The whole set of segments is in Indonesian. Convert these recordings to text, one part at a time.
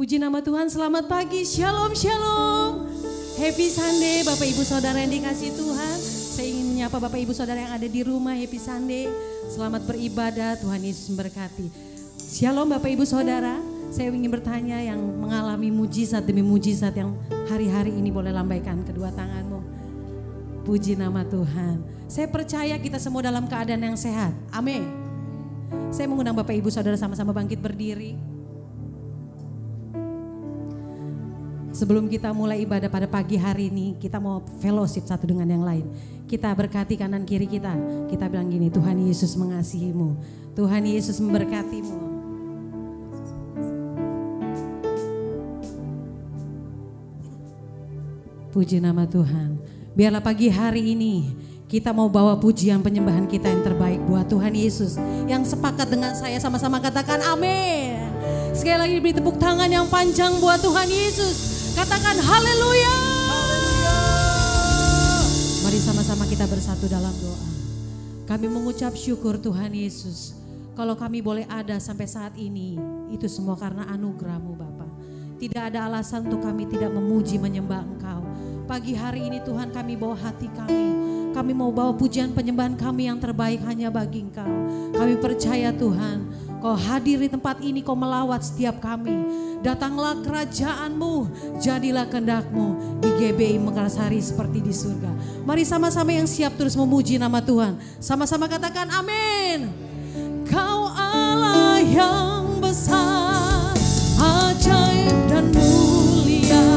Puji nama Tuhan, selamat pagi, shalom, shalom. Happy Sunday Bapak Ibu Saudara yang dikasihi Tuhan. Saya ingin menyapa Bapak Ibu Saudara yang ada di rumah, Happy Sunday. Selamat beribadah, Tuhan Yesus memberkati. Shalom Bapak Ibu Saudara, saya ingin bertanya yang mengalami mujizat demi mujizat yang hari-hari ini boleh lambaikan kedua tanganmu. Puji nama Tuhan. Saya percaya kita semua dalam keadaan yang sehat. Amin. Saya mengundang Bapak Ibu Saudara sama-sama bangkit berdiri. Sebelum kita mulai ibadah pada pagi hari ini, kita mau fellowship satu dengan yang lain. Kita berkati kanan kiri kita. Kita bilang gini, Tuhan Yesus mengasihimu. Tuhan Yesus memberkatimu. Puji nama Tuhan. Biarlah pagi hari ini kita mau bawa pujian penyembahan kita yang terbaik buat Tuhan Yesus. Yang sepakat dengan saya sama-sama katakan amin. Sekali lagi beri tepuk tangan yang panjang buat Tuhan Yesus. Katakan haleluya. Mari sama-sama kita bersatu dalam doa. Kami mengucap syukur Tuhan Yesus. Kalau kami boleh ada sampai saat ini, itu semua karena anugerah-Mu Bapa. Tidak ada alasan untuk kami tidak memuji menyembah Engkau. Pagi hari ini Tuhan kami bawa hati kami. Kami mau bawa pujian penyembahan kami yang terbaik hanya bagi Engkau. Kami percaya Tuhan, Kau hadir di tempat ini, Kau melawat setiap kami. Datanglah kerajaan-Mu, jadilah kehendak-Mu di GBI Mekarsari seperti di surga. Mari sama-sama yang siap terus memuji nama Tuhan. Sama-sama katakan amin. Kau Allah yang besar, ajaib dan mulia.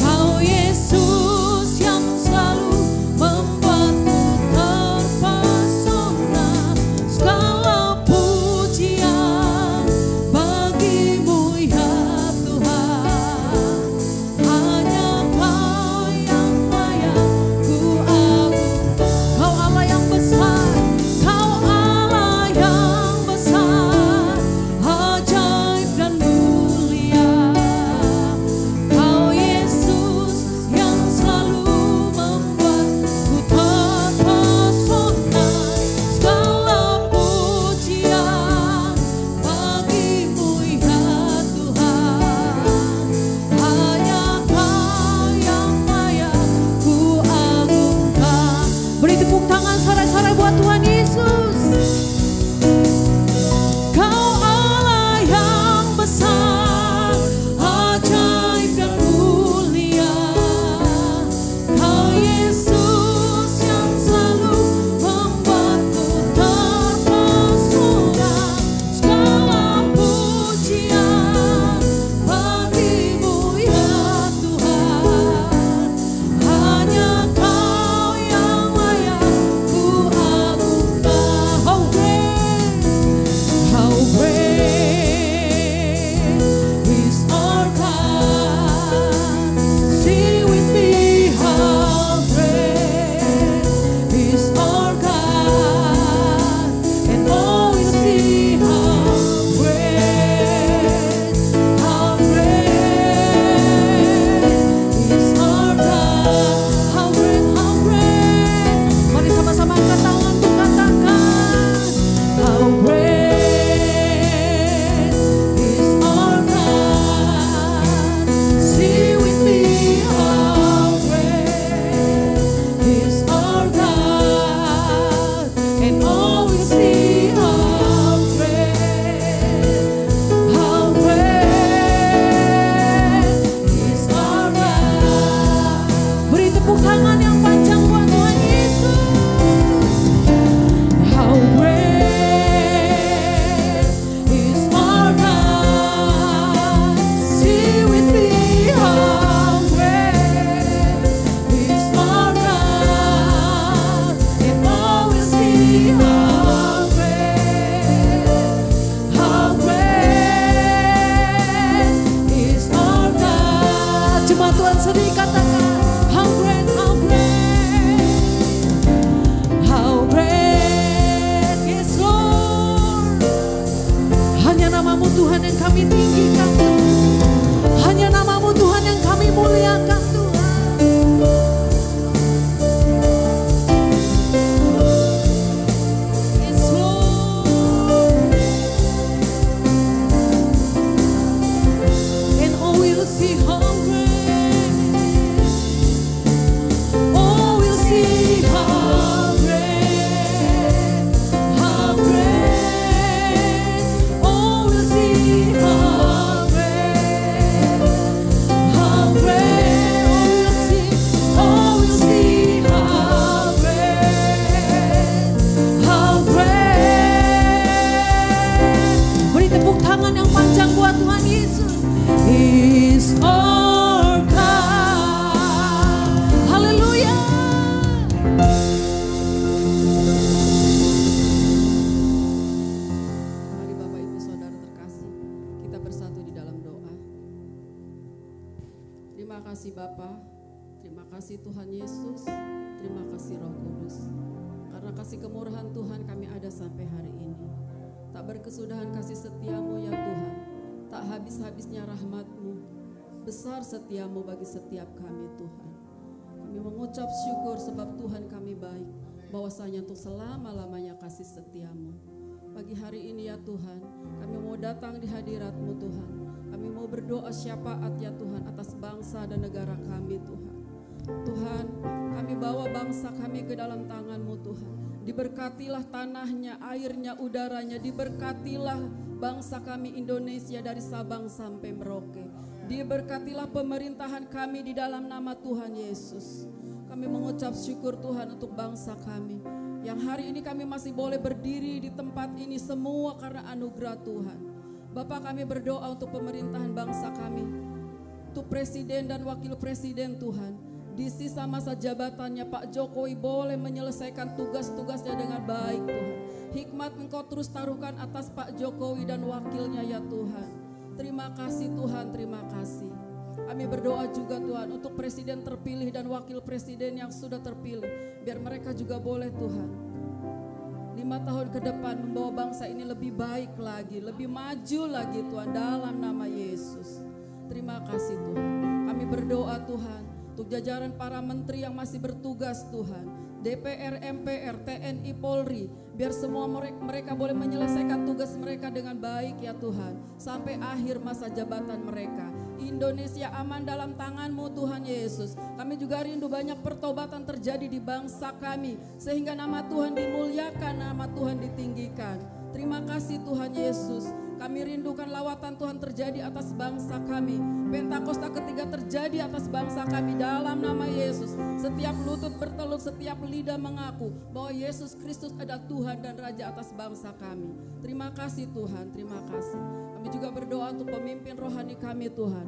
Kau Yesus yang selalu membuatku terpesona. Segala pujian bagimu ya Tuhan. Hanya Kau yang layak ku agungkan. Kau Allah yang besar, Kau Allah yang besar, ajaib dan mulia. Kau Yesus yang selalu membuatku terpesona. Segala pujian bagimu ya Tuhan. Hanya Kau yang layak ku agungkan. Beri tepuk tangan sorak-sorai buat Tuhan Yesus. Kau Allah yang besar, ajaib dan mulia. Kau Yesus yang selalu membuatku terpesona. Segala pujian bagimu ya Tuhan. Hanya Kau yang layak ku agungkan. How great is our God. Sing with me, how great is our God. And all will see how great is our God. How great. Mari sama-sama angkat tangan untuk katakan, how great is our God. Sing with me, how great is our God. And all will see how great is our God. Beri tepuk tangan yang panjang buat Tuhan Yesus. How great is our God. Sing with me, how great is our God. And all will see how great is our God. Jemaat Tuhan sedih katakan, how great, how great, yes Lord. Hanya nama-Mu Tuhan yang kami tinggikan Tuhan. Hanya nama-Mu Tuhan yang kami muliakan Tuhan. Yes Lord. Yesus is our God. Haleluya. Mari Bapak Ibu Saudara terkasih, kita bersatu di dalam doa. Terima kasih Bapa, terima kasih Tuhan Yesus, terima kasih Roh Kudus. Karena kasih kemurahan Tuhan kami ada sampai hari ini. Tak berkesudahan kasih setiamu ya Tuhan, tak habis-habisnya rahmat-Mu. Besar setiamu bagi setiap kami Tuhan. Kami mengucap syukur sebab Tuhan kami baik, bahwasanya untuk selama-lamanya kasih setiamu. Pagi hari ini ya Tuhan, kami mau datang di hadirat-Mu Tuhan. Kami mau berdoa syafaat ya Tuhan atas bangsa dan negara kami Tuhan. Tuhan, kami bawa bangsa kami ke dalam tangan-Mu Tuhan. Diberkatilah tanahnya, airnya, udaranya. Diberkatilah bangsa kami Indonesia dari Sabang sampai Merauke. Diberkatilah pemerintahan kami di dalam nama Tuhan Yesus. Kami mengucap syukur Tuhan untuk bangsa kami. Yang hari ini kami masih boleh berdiri di tempat ini semua karena anugerah Tuhan. Bapak, kami berdoa untuk pemerintahan bangsa kami, untuk presiden dan wakil presiden Tuhan. Di sisa masa jabatannya Pak Jokowi boleh menyelesaikan tugas-tugasnya dengan baik Tuhan. Hikmat Engkau terus taruhkan atas Pak Jokowi dan wakilnya ya Tuhan. Terima kasih Tuhan, terima kasih. Kami berdoa juga Tuhan untuk presiden terpilih dan wakil presiden yang sudah terpilih. Biar mereka juga boleh Tuhan 5 tahun ke depan membawa bangsa ini lebih baik lagi, lebih maju lagi Tuhan, dalam nama Yesus. Terima kasih Tuhan. Kami berdoa Tuhan untuk jajaran para menteri yang masih bertugas Tuhan, DPR, MPR, TNI, Polri, biar semua mereka boleh menyelesaikan tugas mereka dengan baik ya Tuhan, sampai akhir masa jabatan mereka. Indonesia aman dalam tangan-Mu Tuhan Yesus. Kami juga rindu banyak pertobatan terjadi di bangsa kami, sehingga nama Tuhan dimuliakan, nama Tuhan ditinggikan. Terima kasih Tuhan Yesus. Kami rindukan lawatan Tuhan terjadi atas bangsa kami. Pentakosta ketiga terjadi atas bangsa kami dalam nama Yesus. Setiap lutut bertelut, setiap lidah mengaku bahwa Yesus Kristus adalah Tuhan dan Raja atas bangsa kami. Terima kasih Tuhan, terima kasih. Kami juga berdoa untuk pemimpin rohani kami Tuhan,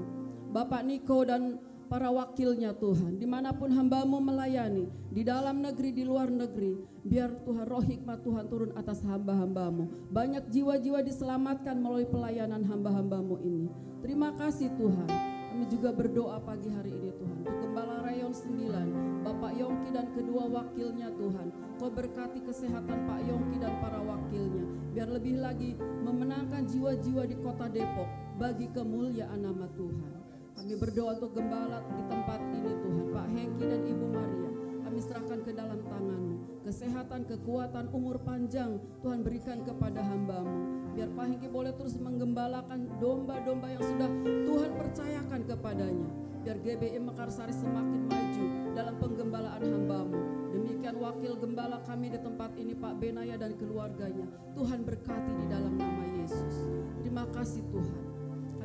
Bapak Niko dan para wakilnya Tuhan, dimanapun hamba-Mu melayani, di dalam negeri, di luar negeri, biar Tuhan roh hikmat Tuhan turun atas hamba-hamba-Mu. Banyak jiwa-jiwa diselamatkan melalui pelayanan hamba-hamba-Mu ini. Terima kasih Tuhan. Kami juga berdoa pagi hari ini Tuhan, untuk Gembala Rayon 9, Bapak Yongki dan kedua wakilnya Tuhan. Kau berkati kesehatan Pak Yongki dan para wakilnya, biar lebih lagi memenangkan jiwa-jiwa di kota Depok bagi kemuliaan nama Tuhan. Kami berdoa untuk gembala di tempat ini Tuhan, Pak Hengki dan Ibu Maria. Kami serahkan ke dalam tangan-Mu. Kesehatan, kekuatan, umur panjang Tuhan berikan kepada hamba-Mu. Biar Pak Hengki boleh terus menggembalakan domba-domba yang sudah Tuhan percayakan kepadanya. Biar GBI Mekarsari semakin maju dalam penggembalaan hamba-Mu. Demikian wakil gembala kami di tempat ini Pak Benaya dan keluarganya. Tuhan berkati di dalam nama Yesus. Terima kasih Tuhan.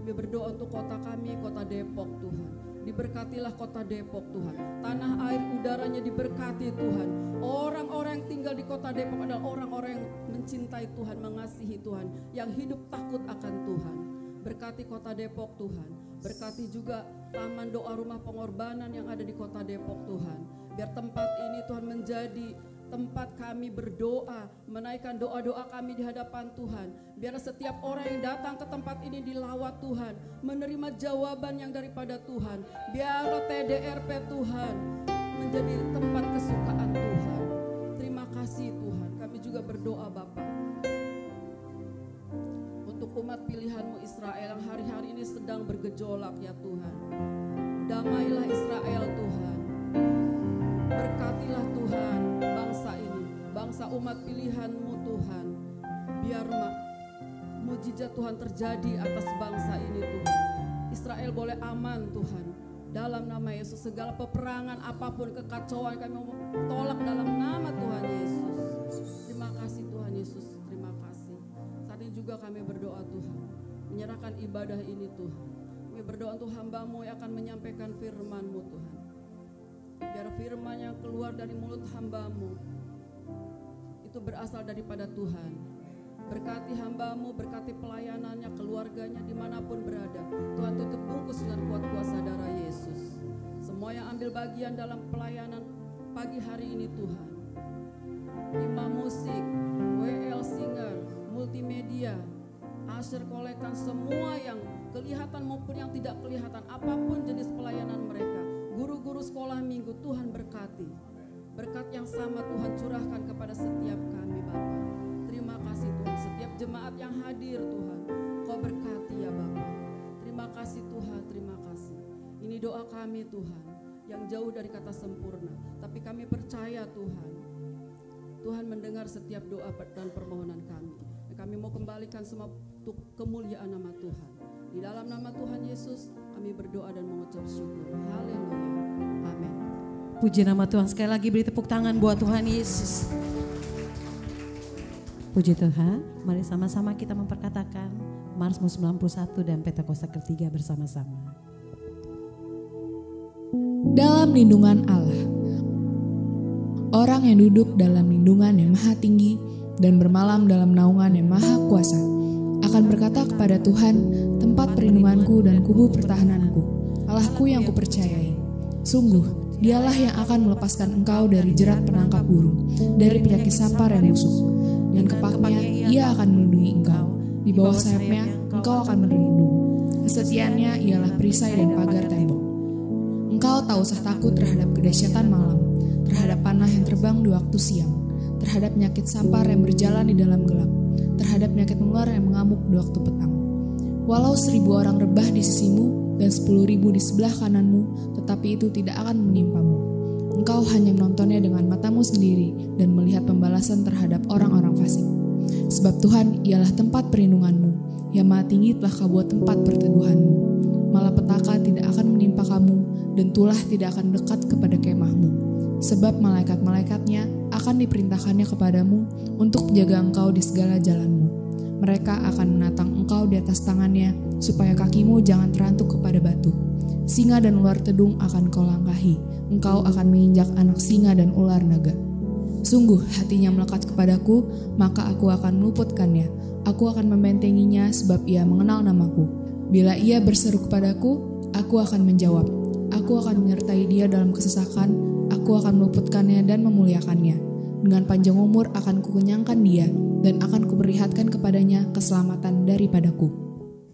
Kami berdoa untuk kota kami, kota Depok Tuhan. Diberkatilah kota Depok Tuhan. Tanah air udaranya diberkati Tuhan. Orang-orang yang tinggal di kota Depok adalah orang-orang yang mencintai Tuhan, mengasihi Tuhan, yang hidup takut akan Tuhan. Berkati kota Depok Tuhan. Berkati juga taman doa rumah pengorbanan yang ada di kota Depok Tuhan. Biar tempat ini Tuhan menjadi tempat kami berdoa, menaikkan doa-doa kami di hadapan Tuhan. Biar setiap orang yang datang ke tempat ini dilawat Tuhan, menerima jawaban yang daripada Tuhan. Biar TDRP Tuhan menjadi tempat kesukaan Tuhan. Terima kasih Tuhan. Kami juga berdoa Bapa untuk umat pilihan-Mu Israel yang hari-hari ini sedang bergejolak ya Tuhan. Damailah Israel Tuhan. Berkatilah Tuhan bangsa ini, bangsa umat pilihan-Mu Tuhan. Biar mujizat Tuhan terjadi atas bangsa ini Tuhan. Israel boleh aman Tuhan. Dalam nama Yesus, segala peperangan apapun, kekacauan kami tolak dalam nama Tuhan Yesus. Terima kasih Tuhan Yesus, terima kasih. Saat ini juga kami berdoa Tuhan, menyerahkan ibadah ini Tuhan. Kami berdoa untuk hamba-Mu yang akan menyampaikan firman-Mu Tuhan. Biar firman yang keluar dari mulut hamba-Mu itu berasal daripada Tuhan. Berkati hamba-Mu, berkati pelayanannya, keluarga keluarganya dimanapun berada. Tuhan tutup bungkus dengan kuat kuasa darah Yesus. Semua yang ambil bagian dalam pelayanan pagi hari ini Tuhan, imam musik, WL singer, multimedia, Asher Kolektan, semua yang kelihatan maupun yang tidak kelihatan, apapun jenis pelayanan mereka, guru-guru sekolah minggu, Tuhan berkati. Berkat yang sama Tuhan curahkan kepada setiap kami Bapa. Terima kasih Tuhan, setiap jemaat yang hadir Tuhan, Kau berkati ya Bapa. Terima kasih Tuhan, terima kasih. Ini doa kami Tuhan, yang jauh dari kata sempurna, tapi kami percaya Tuhan, Tuhan mendengar setiap doa dan permohonan kami. Kami mau kembalikan semua untuk kemuliaan nama Tuhan. Di dalam nama Tuhan Yesus kami berdoa dan mengucap syukur. Haleluya. Amin. Puji nama Tuhan. Sekali lagi beri tepuk tangan buat Tuhan Yesus. Puji Tuhan. Mari sama-sama kita memperkatakan Mazmur 91 dan Pentakosta ketiga bersama-sama. Dalam lindungan Allah. Orang yang duduk dalam lindungan yang maha tinggi dan bermalam dalam naungan yang maha kuasa akan berkata kepada Tuhan, tempat perlindunganku dan kubu pertahananku, Allahku yang kupercayai. Sungguh, dialah yang akan melepaskan engkau dari jerat penangkap burung, dari penyakit sampar yang busuk, dan kepaknya ia akan melindungi engkau. Di bawah sayapnya engkau akan berlindung. Kesetiaannya ialah perisai dan pagar tembok. Engkau tak usah takut terhadap kedahsyatan malam, terhadap panah yang terbang di waktu siang, terhadap penyakit sampar yang berjalan di dalam gelap, terhadap penyakit ular yang mengamuk di waktu petang. Walau 1000 orang rebah di sisimu dan 10.000 di sebelah kananmu, tetapi itu tidak akan menimpamu. Engkau hanya menontonnya dengan matamu sendiri dan melihat pembalasan terhadap orang-orang fasik. Sebab Tuhan ialah tempat perlindunganmu, yang maha tinggi telah kau buat tempat perteduhanmu. Malapetaka tidak akan menimpa kamu, dan tulah tidak akan dekat kepada kemahmu. Sebab malaikat-malaikatnya akan diperintahkannya kepadamu untuk menjaga engkau di segala jalanmu. Mereka akan menatang engkau di atas tangannya, supaya kakimu jangan terantuk kepada batu. Singa dan ular tedung akan kau langkahi, engkau akan menginjak anak singa dan ular naga. Sungguh hatinya melekat kepadaku, maka aku akan meluputkannya. Aku akan membentenginya sebab ia mengenal namaku. Bila ia berseru kepadaku, aku akan menjawab. Aku akan menyertai dia dalam kesesakan, aku akan meluputkannya dan memuliakannya. Dengan panjang umur akan kukenyangkan dia, dan akan kuperlihatkan kepadanya keselamatan daripadaku.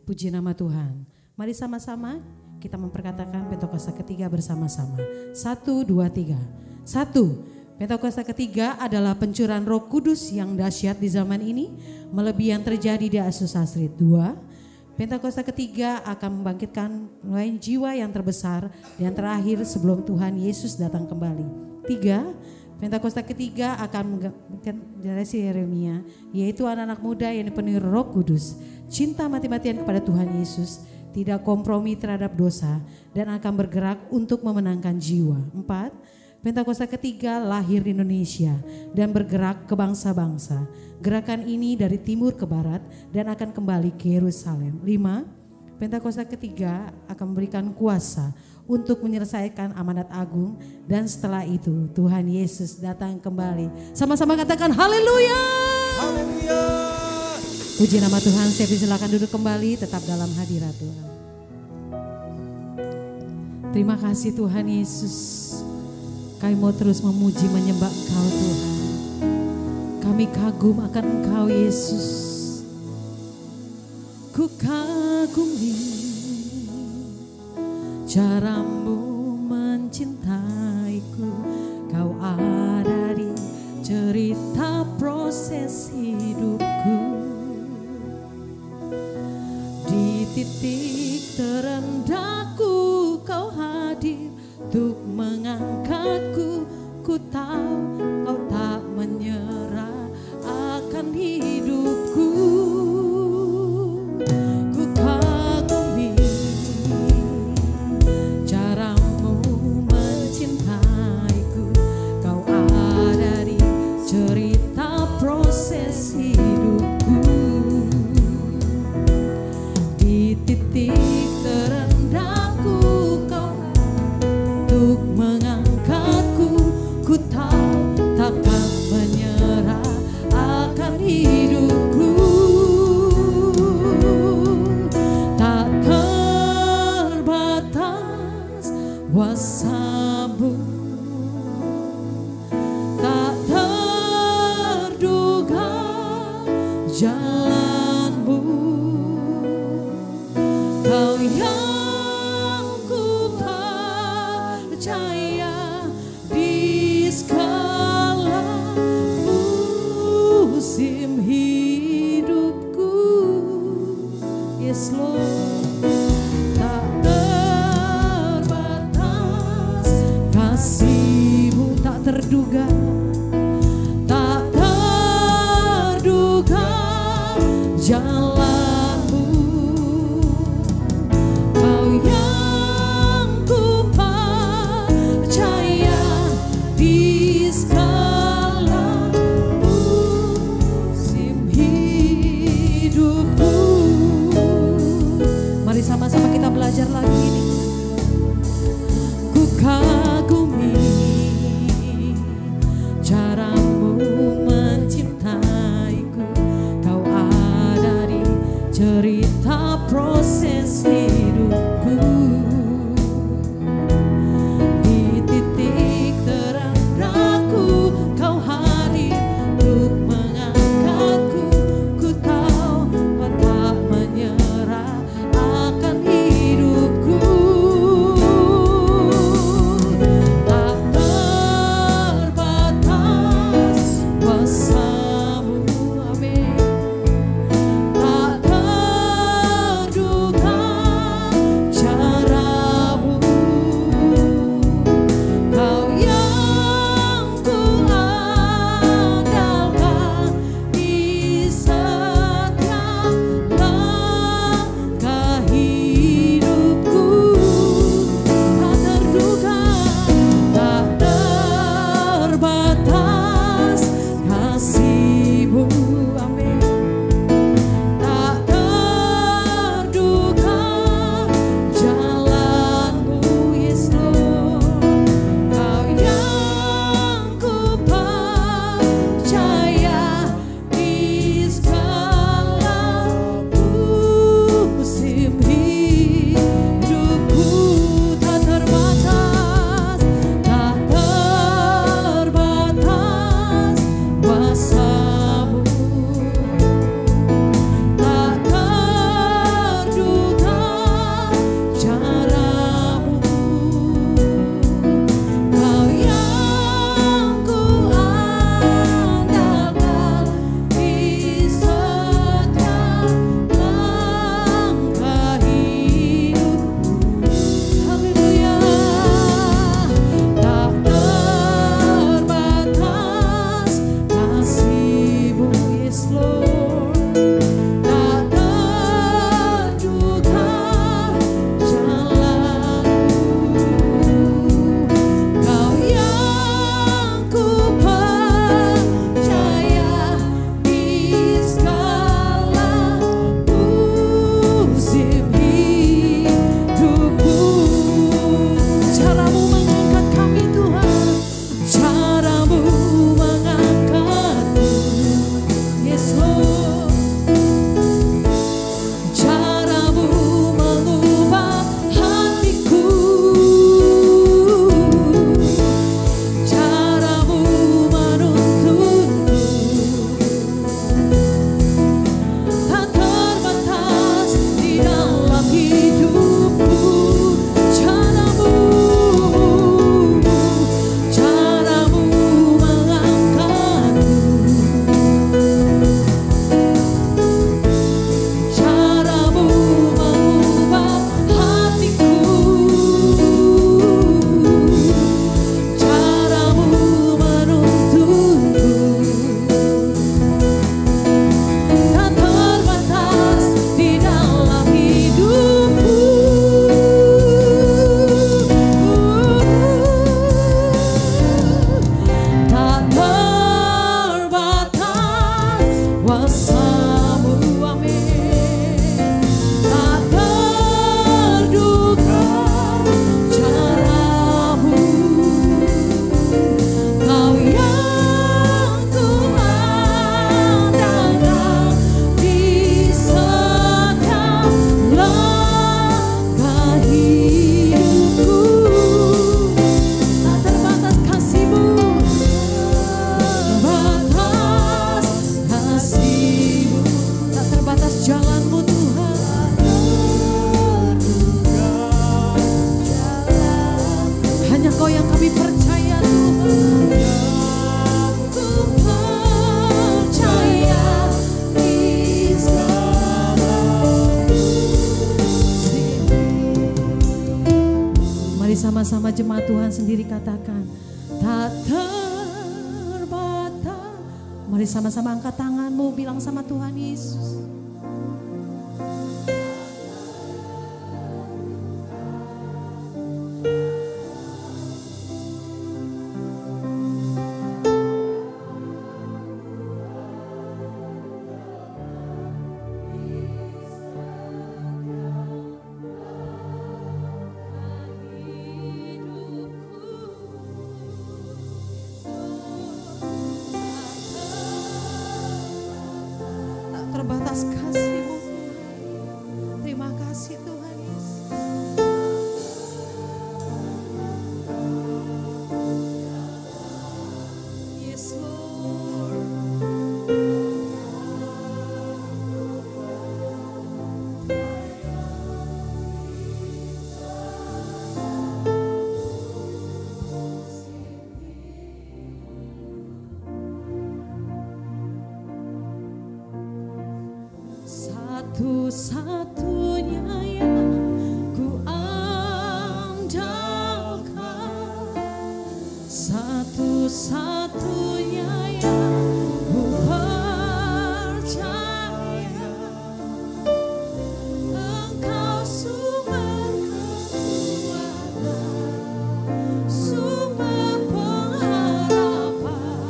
Puji nama Tuhan. Mari sama-sama kita memperkatakan Pentakosta ketiga bersama-sama. 1, 2, 3. 1. Pentakosta ketiga adalah pencurahan Roh Kudus yang dahsyat di zaman ini, melebihi yang terjadi di Asus Asrid. 2. Pentakosta ketiga akan membangkitkan lain jiwa yang terbesar dan terakhir sebelum Tuhan Yesus datang kembali. 3. Pentakosta ketiga akan membangkitkan generasi Yeremia, yaitu anak-anak muda yang dipenuhi Roh Kudus, cinta mati-matian kepada Tuhan Yesus, tidak kompromi terhadap dosa, dan akan bergerak untuk memenangkan jiwa. 4. Pentakosta ketiga lahir di Indonesia dan bergerak ke bangsa-bangsa. Gerakan ini dari timur ke barat dan akan kembali ke Yerusalem. 5. Pentakosta ketiga akan memberikan kuasa untuk menyelesaikan amanat agung, dan setelah itu Tuhan Yesus datang kembali. Sama-sama katakan haleluya. Haleluya. Puji nama Tuhan. Saya silakan duduk kembali, tetap dalam hadirat Tuhan. Terima kasih Tuhan Yesus. Kami mau terus memuji menyembah Engkau Tuhan. Kami kagum akan Engkau Yesus. Ku kagumi caramu mencintaiku. Kau ada di cerita proses hidupku. Di titik terendahku Kau hadir untuk mengangkatku. Ku tahu Kau tak menyerah akan hidupku. Ku kagumi caramu mencintaiku. Kau ada di cerita proses hidupku. Di titik terendahku Kau untuk mengangkatku. Ku tahu takkan menyerah akan hidupku. Kau yang ku percaya di segala musim hidupku. Yes Lord, tak terbatas kasih-Mu, tak terduga, tak terduga jalan-Mu. Kau yang ku percaya di segala musim hidupku. Mari sama-sama kita belajar lagi ini. Ku kagumi cara-Mu mencintaiku. Kau ada di cerita proses hidupku. Di titik terendahku Kau hadir untuk mengangkatku. Ku tahu Kau tak menyerah akan hidupku. Tak terbatas kuasa-Mu, amin. Tak terduga cara sama-sama jemaat Tuhan sendiri katakan, tak terbatas. Mari sama-sama angkat tanganmu, bilang sama Tuhan Yesus. Terbatas kasih-Mu. Terima kasih Tuhan Yesus. Yes Lord. Satu-satunya yang ku andalkan, satu-satunya yang ku percaya, Engkau sumber kekuatan, sumber pengharapan,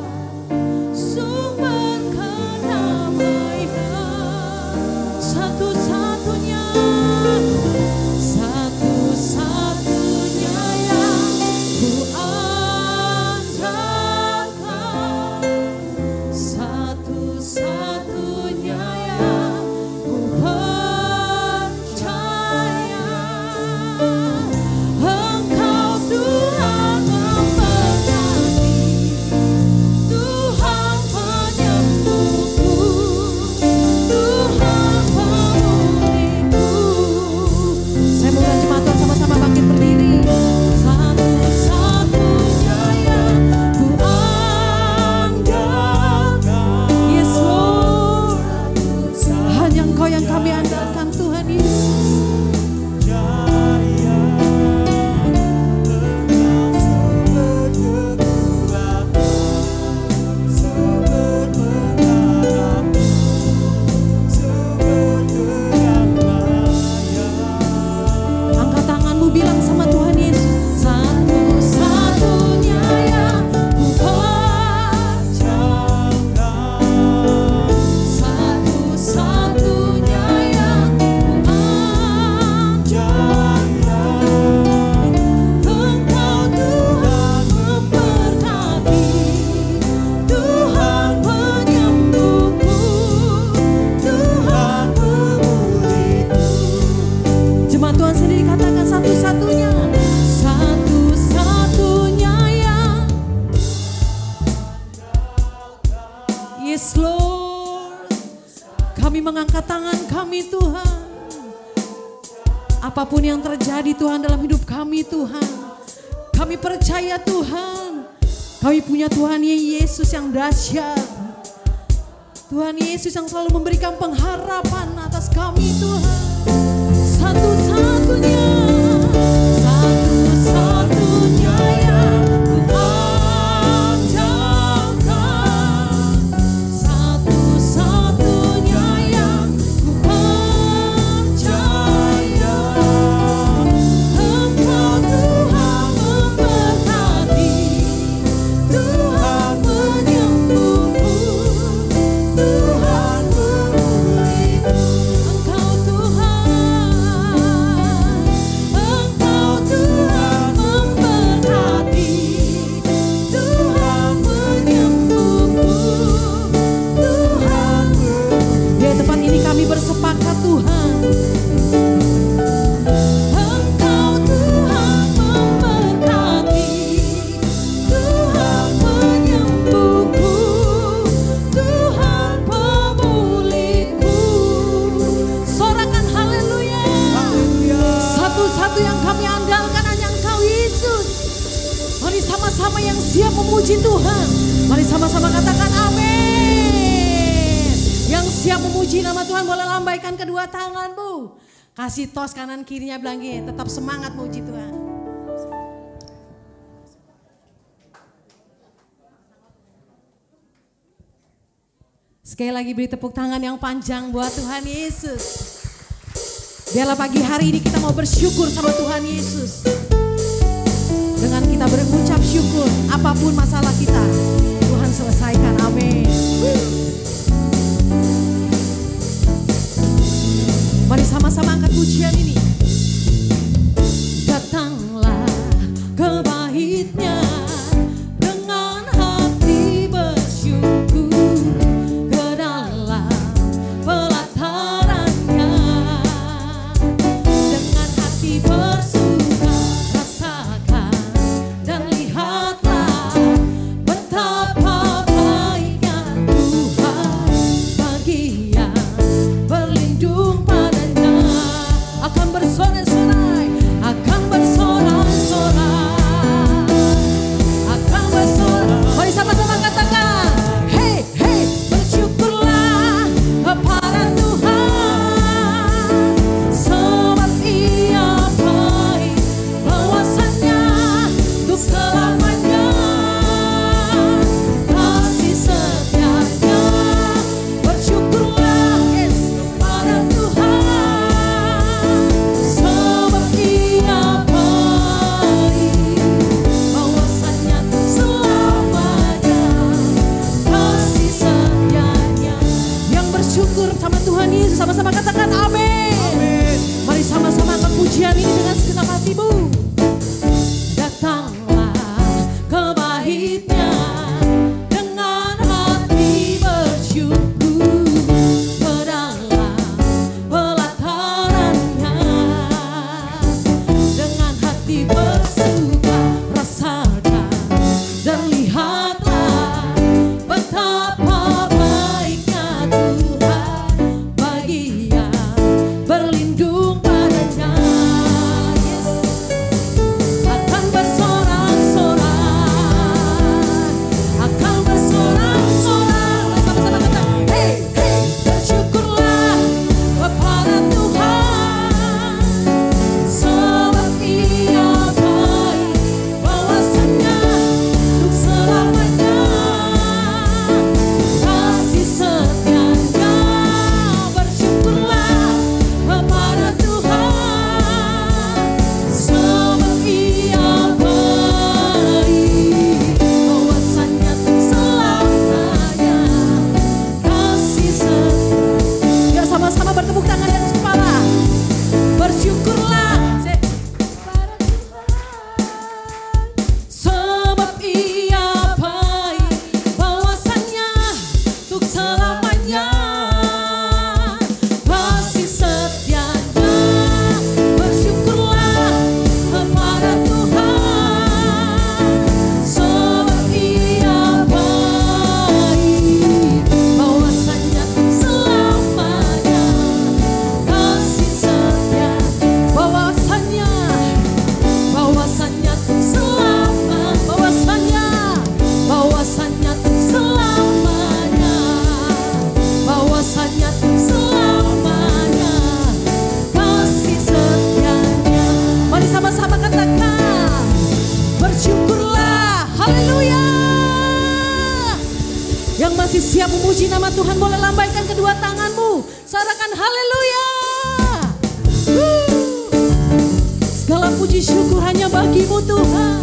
sumber kedamaian. Satu-satunya yang ku andalkan, satu-satunya yang ku percaya, Engkau Tuhan memberkati, Tuhan penyembuhku, Tuhan. Saya mau jemaat Tuhan sama-sama bangkit berdiri. Satu-satunya yang ku andalkan, yes Lord, hanya Engkau yang kami andalkan Tuhan Yesus. Bilang sama Tuhan Yesus, satu-satunya yang ku percaya, satu-satunya yang ku andalkan, Engkau Tuhan memberkati, Tuhan penyembuhku, Tuhan pemulihku. Jemaat Tuhan sendiri katakan, satu-satunya yang, yes Lord, kami mengangkat tangan kami Tuhan. Apapun yang terjadi Tuhan dalam hidup kami Tuhan, kami percaya Tuhan, kami punya Tuhan Yesus yang dahsyat, Tuhan Yesus yang selalu memberikan pengharapan atas kami Tuhan. Satu-satunya yang ku andalkan, satu-satunya yang ku percaya, Engkau Tuhan memberkati, Tuhan penyembuhku, Tuhan pemulihku, Engkau Tuhan memberkati, Tuhan penyembuhku, Tuhan. Di tempat ini kami bersepakat Tuhan, Engkau Tuhan memberkati, Tuhan penyembuhku, Tuhan pemulihku. Sorakan haleluya. Satu-satu yang kami andalkan hanya Engkau Yesus. Mari sama-sama yang siap memuji Tuhan, mari sama-sama katakan amin. Yang siap memuji nama Tuhan boleh lambaikan kedua tanganmu. Kasih tos kanan kirinya, bilang gini, tetap semangat memuji Tuhan. Sekali lagi beri tepuk tangan yang panjang buat Tuhan Yesus. Biarlah pagi hari ini kita mau bersyukur sama Tuhan Yesus. Dengan kita berucap syukur, apapun masalah kita, Tuhan selesaikan. Amin. Mari sama-sama angkat pujian ini. Datanglah ke baitnya dengan hati bersyukur, ke dalam pelatarannya dengan hati bersuka, rasakan dan lihatlah betapa baiknya Tuhan bagi yang berlindung padanya. Akan bersorak-sorai, akan bersorak-sorai, akan bersorak. Mari sama-sama katakan, hey, hey, bersyukurlah kepada Tuhan, sebab Ia baik, bahwasanya untuk selamanya kasih setianya. Bersyukurlah yes kepada Tuhan, sebab Ia baik, bahwasanya untuk selamanya kasih setianya. Yang bersyukur sama Tuhan Yesus, sama-sama katakan amin. Mari sama-sama angkat pujian ini dengan segenap hatimu. Datanglah ke baitnya dengan hati bersyukur, ke dalam pelatarannya dengan hati bersuka, rasakan dan lihatlah betapa baiknya Tuhan bagi yang berlindung padanya. Yes. Akan bersorak-sorai, akan bersorak-sorai. Sama-sama kata, hey, hey, bersyukurlah kepada Tuhan, sebab Ia baik, bahwasanya untuk selamanya kasih setianya. Bersyukurlah kepada Tuhan, sebab Ia baik, bahwasanya untuk selamanya kasih setianya. Ya, sama-sama bertepuk tangan di atas kepala. Bersyukurlah kepada Tuhan, sebab Ia baik, bahwasanya untuk selamanya kasih setianya. Bersyukurlah kepada Tuhan, sebab Ia baik, bahwasanya untuk selamanya kasih setianya. Bahwasanya untuk selamanya, bahwasanya untuk selamanya, bahwasanya untuk selamanya kasih setianya. Mari sama-sama katakan, bersyukurlah, haleluya. Yang masih siap memuji nama Tuhan boleh lambaikan kedua tanganmu, sorakan haleluya. Segala puji syukur hanya bagimu Tuhan.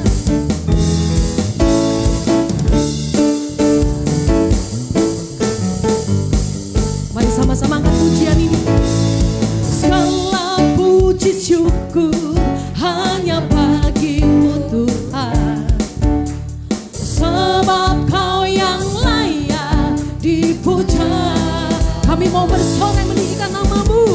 Mari sama-sama angkat pujian ini. Segala puji syukur hanya bagimu Tuhan, sebab Kau yang layak dipuja. Kami mau bersorak meninggikan nama-Mu.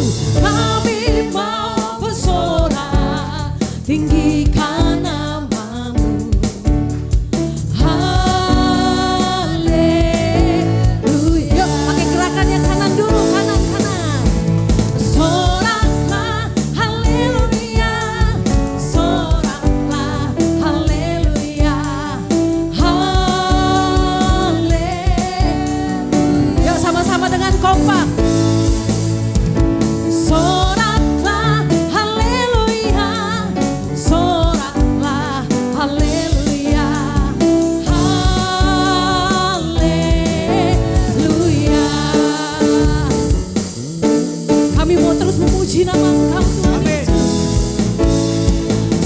mau terus memuji nama Engkau Tuhan Yesus.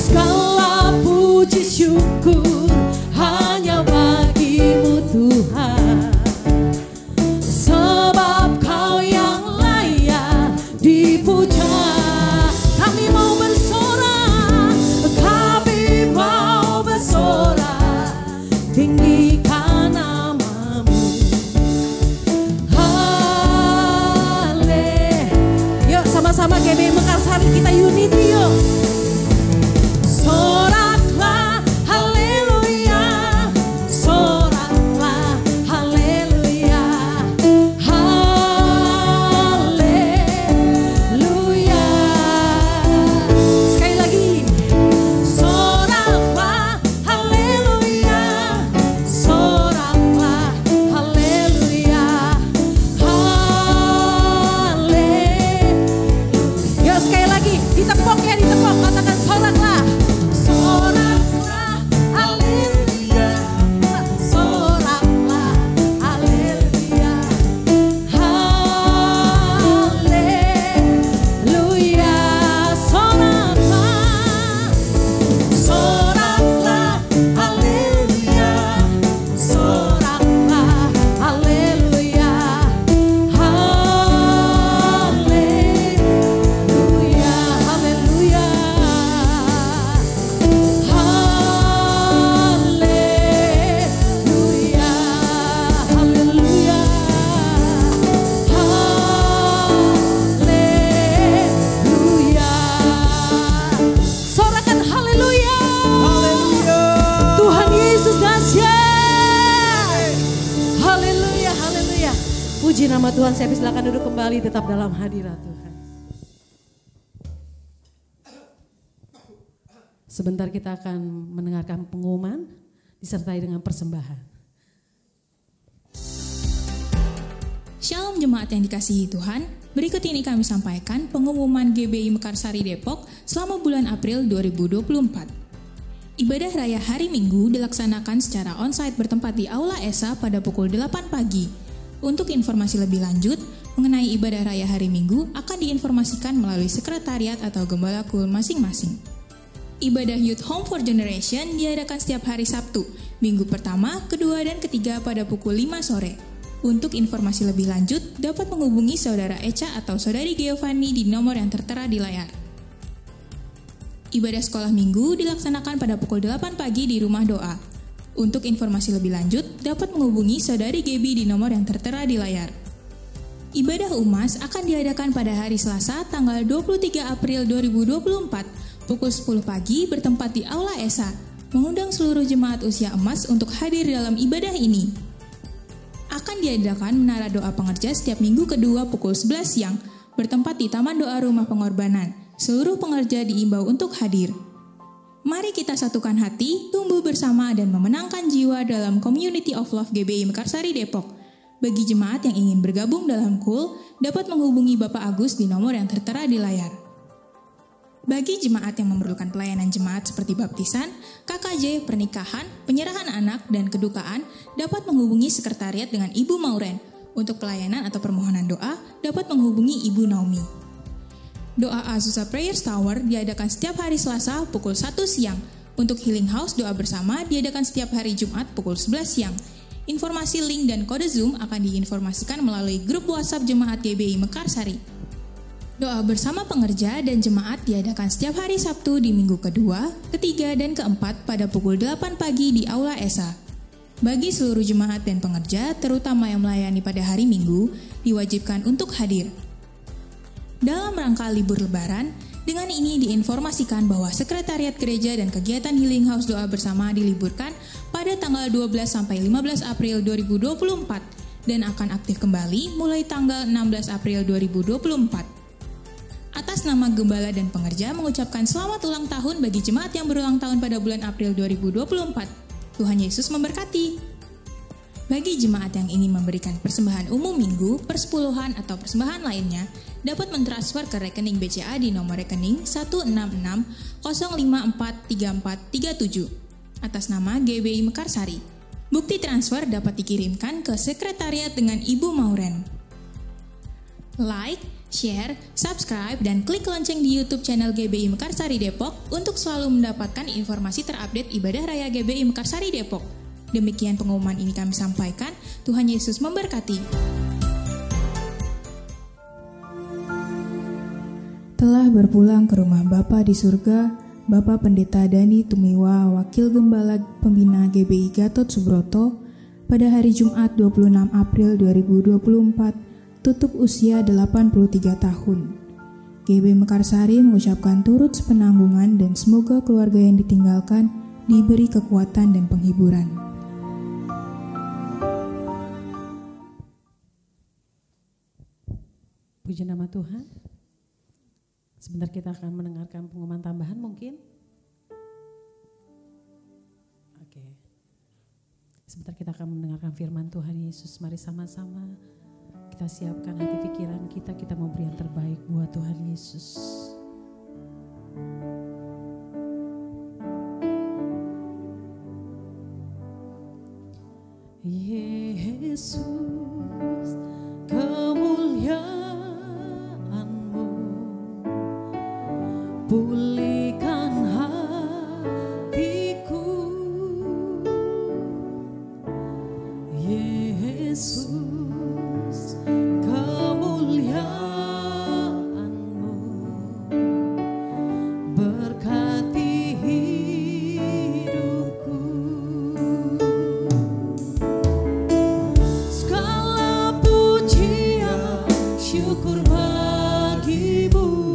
Segala puji syukur hanya bagimu Tuhan, sebab Kau yang layak dipuja. Kami mau bersorak, kami mau bersorak, tinggikan namamu. Yuk sama-sama GBI Mekarsari kita unity yuk. Soraklah haleluya, soraklah haleluya, haleluya. Sekali lagi, soraklah haleluya, soraklah haleluya, haleluya. Yuk sekali lagi, ditepok ya, ditepok, katakan soraklah. Soraklah haleluya, soraklah haleluya, haleluya. Soraklah, soraklah haleluya, soraklah haleluya, haleluya, haleluya. Haleluya, haleluya, haleluya. Sorakan haleluya. Tuhan Yesus dahsyat. Haleluya, haleluya. Puji nama Tuhan. Saya silakan duduk kembali tetap dalam hadirat Tuhan. Sebentar kita akan mendengarkan pengumuman disertai dengan persembahan. Shalom jemaat yang dikasihi Tuhan, berikut ini kami sampaikan pengumuman GBI Mekarsari Depok selama bulan April 2024. Ibadah Raya Hari Minggu dilaksanakan secara onsite bertempat di Aula ESA pada pukul 8 pagi. Untuk informasi lebih lanjut mengenai ibadah Raya Hari Minggu akan diinformasikan melalui sekretariat atau gembala kul masing-masing. Ibadah Youth Home for Generation diadakan setiap hari Sabtu, minggu pertama, kedua, dan ketiga pada pukul 5 sore. Untuk informasi lebih lanjut, dapat menghubungi Saudara Eca atau Saudari Giovanni di nomor yang tertera di layar. Ibadah sekolah minggu dilaksanakan pada pukul 8 pagi di Rumah Doa. Untuk informasi lebih lanjut, dapat menghubungi Saudari Gebi di nomor yang tertera di layar. Ibadah UMAS akan diadakan pada hari Selasa, tanggal 23 April 2024, pukul 10 pagi bertempat di Aula ESA, mengundang seluruh jemaat usia emas untuk hadir dalam ibadah ini. Akan diadakan menara doa pengerja setiap minggu kedua pukul 11 siang, bertempat di Taman Doa Rumah Pengorbanan. Seluruh pengerja diimbau untuk hadir. Mari kita satukan hati, tumbuh bersama dan memenangkan jiwa dalam Community of Love GBI Mekarsari Depok. Bagi jemaat yang ingin bergabung dalam KUL, dapat menghubungi Bapak Agus di nomor yang tertera di layar. Bagi jemaat yang memerlukan pelayanan jemaat seperti baptisan, KKJ, pernikahan, penyerahan anak, dan kedukaan, dapat menghubungi sekretariat dengan Ibu Mauren. Untuk pelayanan atau permohonan doa, dapat menghubungi Ibu Naomi. Doa Azusa Prayers Tower diadakan setiap hari Selasa pukul 1 siang. Untuk Healing House doa bersama diadakan setiap hari Jumat pukul 11 siang. Informasi link dan kode Zoom akan diinformasikan melalui grup WhatsApp Jemaat GBI Mekarsari. Doa bersama pengerja dan jemaat diadakan setiap hari Sabtu di minggu kedua, ketiga, dan keempat pada pukul 8 pagi di Aula ESA. Bagi seluruh jemaat dan pengerja, terutama yang melayani pada hari Minggu, diwajibkan untuk hadir. Dalam rangka libur Lebaran, dengan ini diinformasikan bahwa Sekretariat Gereja dan kegiatan Healing House doa bersama diliburkan pada tanggal 12-15 April 2024 dan akan aktif kembali mulai tanggal 16 April 2024. Atas nama Gembala dan Pengerja mengucapkan selamat ulang tahun bagi jemaat yang berulang tahun pada bulan April 2024. Tuhan Yesus memberkati. Bagi jemaat yang ingin memberikan persembahan umum minggu, persepuluhan atau persembahan lainnya, dapat mentransfer ke rekening BCA di nomor rekening 166-054-3437 atas nama GBI Mekarsari. Bukti transfer dapat dikirimkan ke sekretariat dengan Ibu Mauren. Like, share, subscribe, dan klik lonceng di YouTube channel GBI Mekarsari Depok untuk selalu mendapatkan informasi terupdate ibadah raya GBI Mekarsari Depok. Demikian pengumuman ini kami sampaikan. Tuhan Yesus memberkati. Telah berpulang ke rumah Bapa di surga, Bapak Pendeta Dani Tumiwa, Wakil Gembala Pembina GBI Gatot Subroto, pada hari Jumat 26 April 2024, tutup usia 83 tahun. GBI Mekarsari mengucapkan turut sepenanggungan dan semoga keluarga yang ditinggalkan diberi kekuatan dan penghiburan. Puji nama Tuhan. Sebentar kita akan mendengarkan pengumuman tambahan mungkin. Oke. Sebentar kita akan mendengarkan firman Tuhan Yesus. Mari sama-sama kita siapkan hati pikiran kita. Kita mau beri yang terbaik buat Tuhan Yesus. Yesus, kemuliaan pulihkan hatiku, Yesus, kemuliaan-Mu berkati hidupku. Segala pujian syukur bagimu.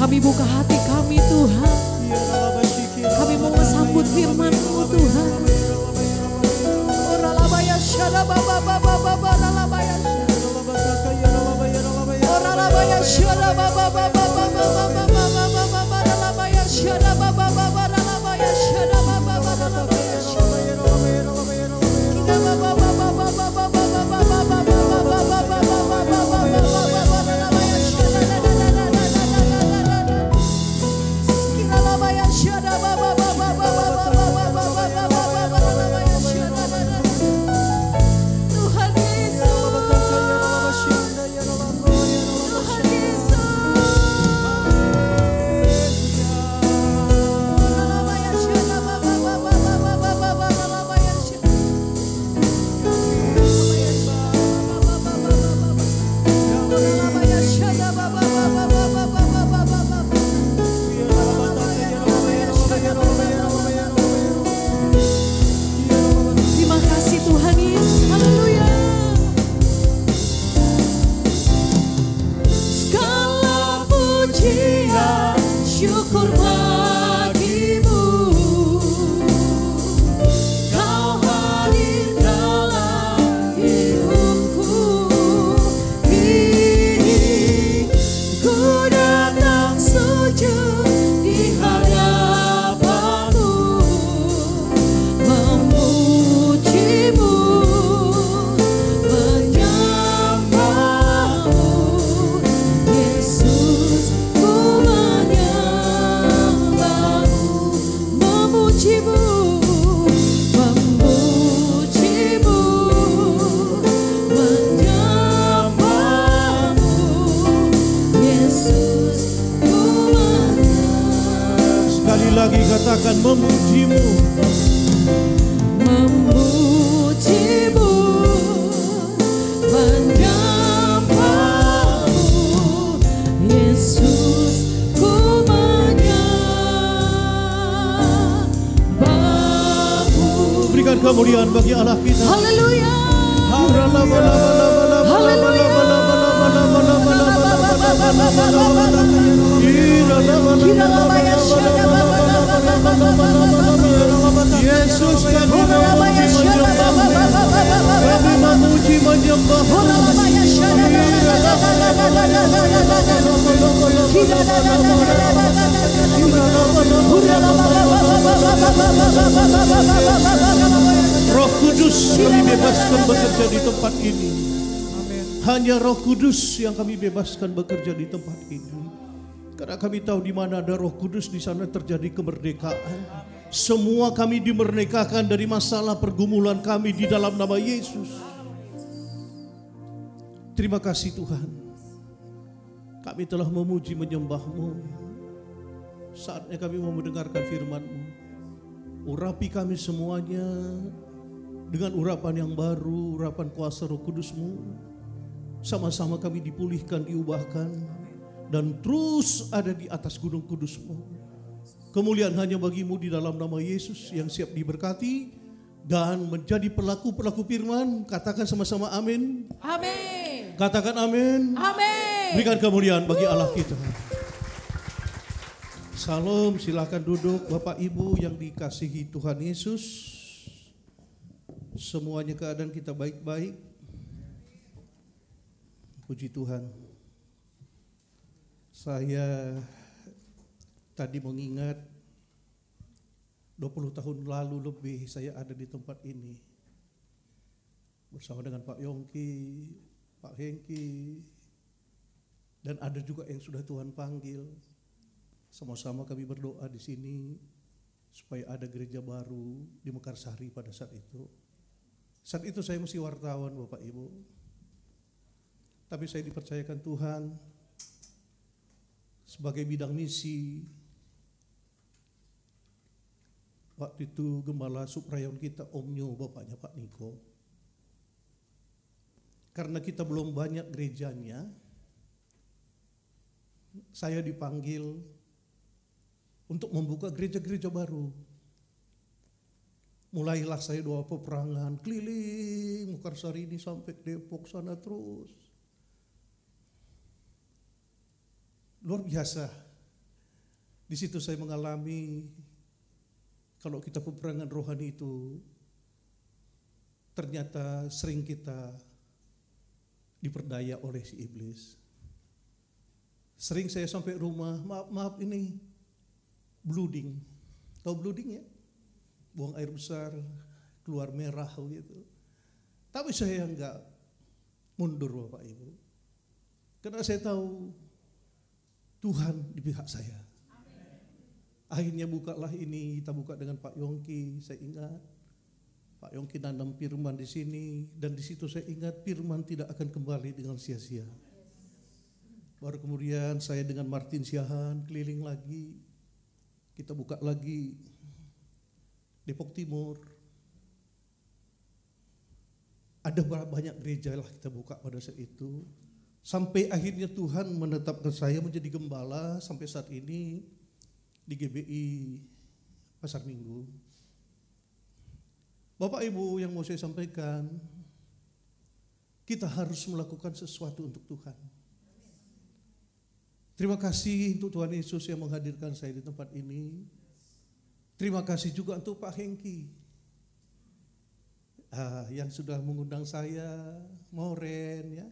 Kami buka hati kami Tuhan. Kami mau sambut firman-Mu Tuhan. syukur bagimu. Kau hadir dalam hidupku. Kini ku datang sujud di hadapanmu, memujimu, menyembahmu. Yesus, ku menyembahmu, memujimu, memujimu, menyembahmu. Yesus, ku menyembahmu. Sekali lagi katakan memujimu. Memujimu, menyembahmu. Yesus, ku menyembahmu. Berikan kemuliaan bagi Allah kita. Haleluya. Yesus, kami memuji menyembah. Roh Kudus kami bebaskan bekerja di tempat ini. Hanya Roh Kudus yang kami bebaskan bekerja di tempat ini. Karena kami tahu di mana ada Roh Kudus, di sana terjadi kemerdekaan. Semua kami dimerdekakan dari masalah pergumulan kami di dalam nama Yesus. Terima kasih Tuhan. Kami telah memuji menyembah-Mu. Saatnya kami mau mendengarkan firman-Mu. Urapi kami semuanya dengan urapan yang baru, urapan kuasa Roh Kudus-Mu. Sama-sama kami dipulihkan, diubahkan, dan terus ada di atas gunung kudus-Mu. Kemuliaan hanya bagi-Mu di dalam nama Yesus yang siap diberkati dan menjadi pelaku-pelaku firman. Katakan sama-sama amin. Amin. Katakan amin. Amin. Berikan kemuliaan bagi Allah kita. Salam, silakan duduk Bapak Ibu yang dikasihi Tuhan Yesus. Semuanya keadaan kita baik-baik. Puji Tuhan. Saya tadi mengingat 20 tahun lalu lebih saya ada di tempat ini. Bersama dengan Pak Yongki, Pak Hengki, dan ada juga yang sudah Tuhan panggil. Sama-sama kami berdoa di sini supaya ada gereja baru di Mekarsari pada saat itu. Saat itu saya masih wartawan Bapak Ibu. Tapi saya dipercayakan Tuhan sebagai bidang misi. Waktu itu gembala suprayon kita Om Nyo, bapaknya Pak Niko. Karena kita belum banyak gerejanya, saya dipanggil untuk membuka gereja-gereja baru. Mulailah saya doa peperangan keliling Mekarsari ini sampai Depok sana terus. Luar biasa. Di situ saya mengalami kalau kita peperangan rohani itu ternyata sering kita diperdaya oleh si iblis. Sering saya sampai rumah, maaf ini blooding. Tahu blooding ya? Buang air besar, keluar merah gitu. Tapi saya enggak mundur Bapak Ibu. Karena saya tahu Tuhan di pihak saya. Akhirnya bukalah ini, kita buka dengan Pak Yongki. Saya ingat Pak Yongki nanam firman di sini, dan di situ saya ingat firman tidak akan kembali dengan sia-sia. Baru kemudian saya dengan Martin Siahan keliling lagi, kita buka lagi Depok Timur. Ada banyak gereja lah kita buka pada saat itu. Sampai akhirnya Tuhan menetapkan saya menjadi gembala sampai saat ini di GBI Pasar Minggu. Bapak Ibu yang mau saya sampaikan, kita harus melakukan sesuatu untuk Tuhan. Terima kasih untuk Tuhan Yesus yang menghadirkan saya di tempat ini. Terima kasih juga untuk Pak Hengki yang sudah mengundang saya, Moren ya.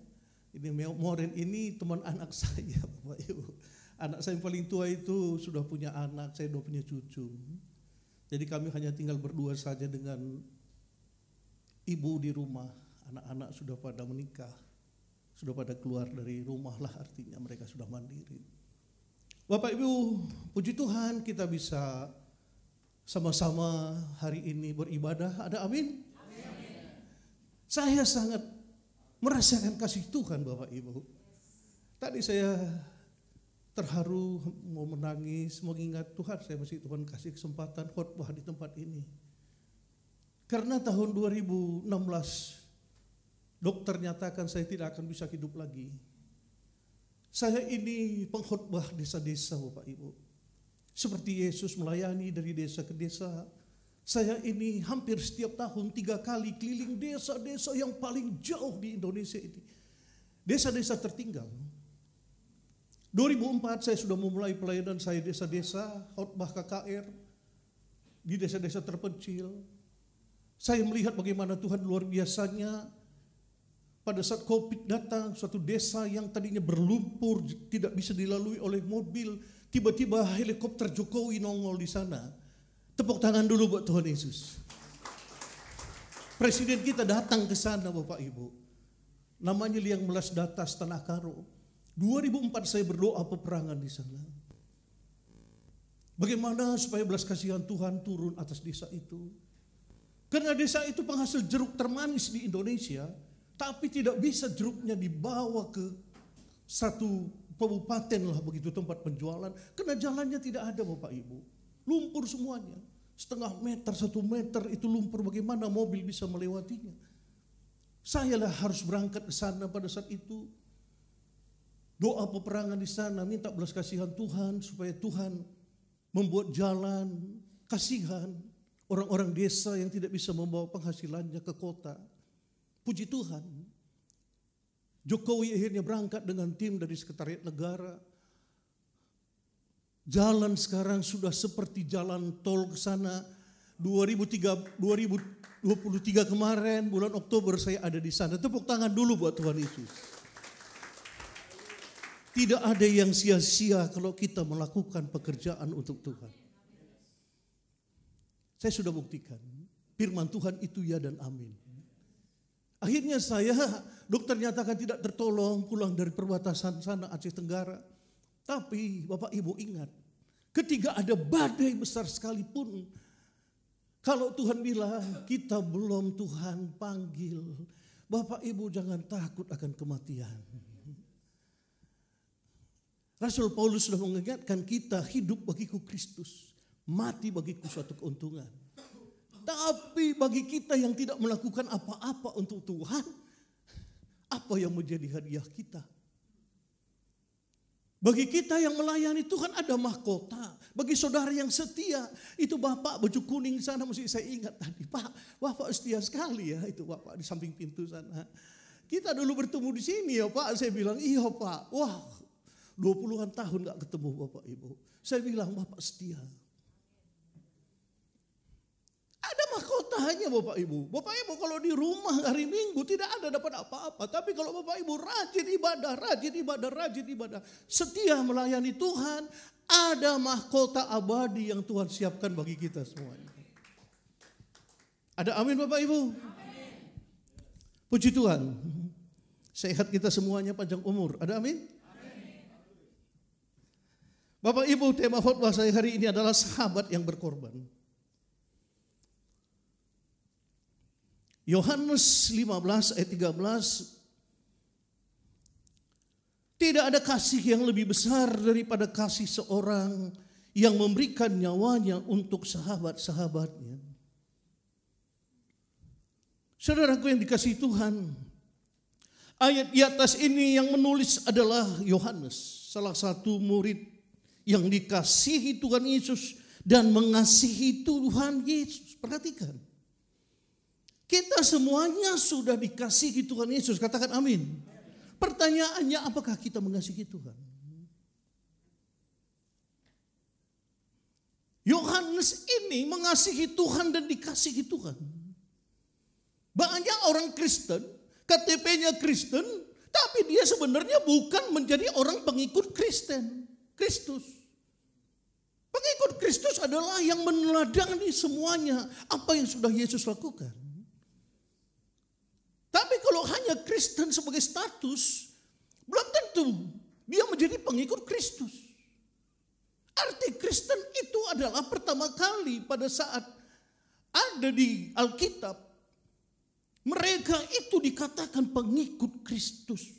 Ini Moren ini teman anak saya, Bapak Ibu. Anak saya yang paling tua itu sudah punya anak, saya sudah punya cucu. Jadi kami hanya tinggal berdua saja dengan ibu di rumah. Anak-anak sudah pada menikah, sudah pada keluar dari rumah lah, artinya mereka sudah mandiri. Bapak Ibu, puji Tuhan kita bisa sama-sama hari ini beribadah. Ada amin? Amin. Saya sangat merasakan kasih Tuhan Bapak Ibu. Tadi saya terharu, mau menangis, mengingat Tuhan, saya masih Tuhan kasih kesempatan khotbah di tempat ini. Karena tahun 2016 dokter nyatakan saya tidak akan bisa hidup lagi. Saya ini pengkhotbah desa-desa Bapak Ibu. Seperti Yesus melayani dari desa ke desa. Saya ini hampir setiap tahun 3 kali keliling desa-desa yang paling jauh di Indonesia ini. Desa-desa tertinggal. 2004 saya sudah memulai pelayanan saya desa-desa, khotbah KKR di desa-desa terpencil. Saya melihat bagaimana Tuhan luar biasanya. Pada saat COVID datang, suatu desa yang tadinya berlumpur, tidak bisa dilalui oleh mobil, tiba-tiba helikopter Jokowi nongol di sana. Tepuk tangan dulu buat Tuhan Yesus. Presiden kita datang ke sana Bapak Ibu. Namanya Liang Melas Datas Tanah Karo. 2004 saya berdoa peperangan di sana. Bagaimana supaya belas kasihan Tuhan turun atas desa itu. Karena desa itu penghasil jeruk termanis di Indonesia. Tapi tidak bisa jeruknya dibawa ke satu kabupaten lah begitu tempat penjualan. Karena jalannya tidak ada Bapak Ibu. Lumpur semuanya. 0,5 meter, 1 meter itu lumpur, bagaimana mobil bisa melewatinya. Saya lah harus berangkat ke sana pada saat itu. Doa peperangan di sana, minta belas kasihan Tuhan supaya Tuhan membuat jalan, kasihan orang-orang desa yang tidak bisa membawa penghasilannya ke kota. Puji Tuhan, Jokowi akhirnya berangkat dengan tim dari Sekretariat Negara. Jalan sekarang sudah seperti jalan tol ke sana. 2023 kemarin, bulan Oktober saya ada di sana. Tepuk tangan dulu buat Tuhan Yesus. Tidak ada yang sia-sia kalau kita melakukan pekerjaan untuk Tuhan. Saya sudah buktikan, firman Tuhan itu ya dan amin. Akhirnya saya, dokter nyatakan tidak tertolong, pulang dari perbatasan sana Aceh Tenggara. Tapi Bapak Ibu ingat, ketika ada badai besar sekalipun, kalau Tuhan bilang kita belum Tuhan panggil, Bapak Ibu jangan takut akan kematian. Rasul Paulus sudah mengingatkan kita, hidup bagiku Kristus, mati bagiku suatu keuntungan. Tapi bagi kita yang tidak melakukan apa-apa untuk Tuhan, apa yang menjadi hadiah kita? Bagi kita yang melayani Tuhan ada mahkota. Bagi saudara yang setia, itu Bapak baju kuning sana, mesti saya ingat tadi. Pak, Bapak setia sekali ya, itu Bapak di samping pintu sana. Kita dulu bertemu di sini ya Pak, saya bilang iya Pak. Wah, 20-an tahun gak ketemu Bapak Ibu. Saya bilang Bapak setia. Ada mahkotanya Bapak Ibu. Bapak Ibu kalau di rumah hari Minggu tidak ada dapat apa-apa. Tapi kalau Bapak Ibu rajin ibadah, setia melayani Tuhan, ada mahkota abadi yang Tuhan siapkan bagi kita semuanya. Ada amin Bapak Ibu? Amin. Puji Tuhan. Sehat kita semuanya, panjang umur. Ada amin? Amin. Bapak Ibu, tema khotbah saya hari ini adalah sahabat yang berkorban. Yohanes 15 ayat 13, tidak ada kasih yang lebih besar daripada kasih seorang yang memberikan nyawanya untuk sahabat-sahabatnya. Saudaraku yang dikasihi Tuhan, ayat di atas ini yang menulis adalah Yohanes, salah satu murid yang dikasihi Tuhan Yesus dan mengasihi Tuhan Yesus. Perhatikan. Kita semuanya sudah dikasihi Tuhan Yesus. Katakan amin. Pertanyaannya, apakah kita mengasihi Tuhan? Yohanes ini mengasihi Tuhan dan dikasihi Tuhan. Banyak orang Kristen, KTP-nya Kristen, tapi dia sebenarnya bukan menjadi orang pengikut Kristus. Pengikut Kristus adalah yang meneladani semuanya apa yang sudah Yesus lakukan. Tapi kalau hanya Kristen sebagai status, belum tentu dia menjadi pengikut Kristus. Arti Kristen itu adalah pertama kali pada saat ada di Alkitab, mereka itu dikatakan pengikut Kristus.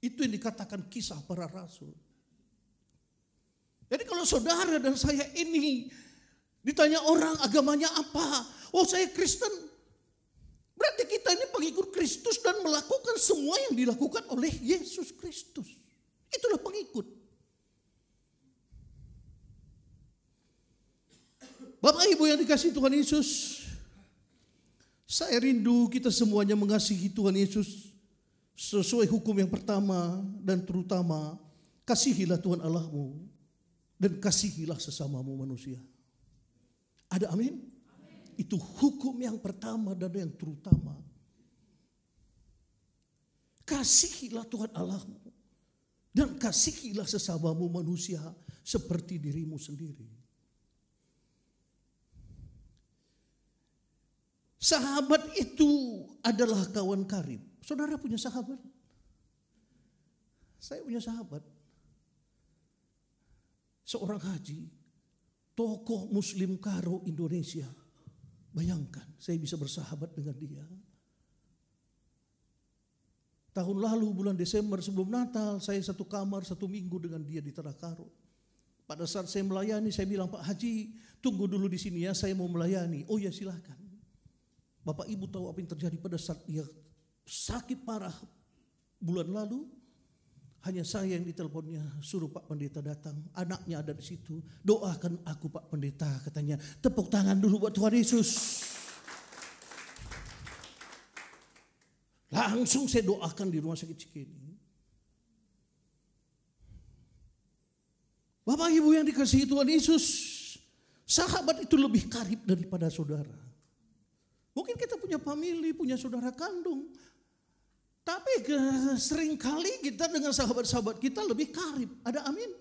Itu yang dikatakan Kisah Para Rasul. Jadi kalau saudara dan saya ini ditanya orang agamanya apa? Oh, saya Kristen. Berarti kita ini pengikut Kristus dan melakukan semua yang dilakukan oleh Yesus Kristus. Itulah pengikut. Bapak Ibu yang dikasihi Tuhan Yesus, saya rindu kita semuanya mengasihi Tuhan Yesus sesuai hukum yang pertama dan terutama, kasihilah Tuhan Allahmu dan kasihilah sesamamu manusia. Ada amin? Itu hukum yang pertama dan yang terutama. Kasihilah Tuhan Allahmu dan kasihilah sesamamu manusia seperti dirimu sendiri. Sahabat itu adalah kawan karib. Saudara punya sahabat? Saya punya sahabat. Seorang haji, tokoh Muslim Karo Indonesia. Bayangkan, saya bisa bersahabat dengan dia. Tahun lalu bulan Desember sebelum Natal, saya satu kamar 1 minggu dengan dia di Tanah Karo. Pada saat saya melayani, saya bilang, Pak Haji, tunggu dulu di sini ya, saya mau melayani. Oh ya silakan. Bapak Ibu tahu apa yang terjadi pada saat dia sakit parah bulan lalu? Hanya saya yang diteleponnya, suruh Pak Pendeta datang. Anaknya ada di situ. Doakan aku Pak Pendeta, katanya. Tepuk tangan dulu buat Tuhan Yesus. Langsung saya doakan di rumah sakit Cikini. Bapak Ibu yang dikasihi Tuhan Yesus, sahabat itu lebih karib daripada saudara. Mungkin kita punya famili, punya saudara kandung. Tapi seringkali kita dengan sahabat-sahabat kita lebih karib. Ada amin?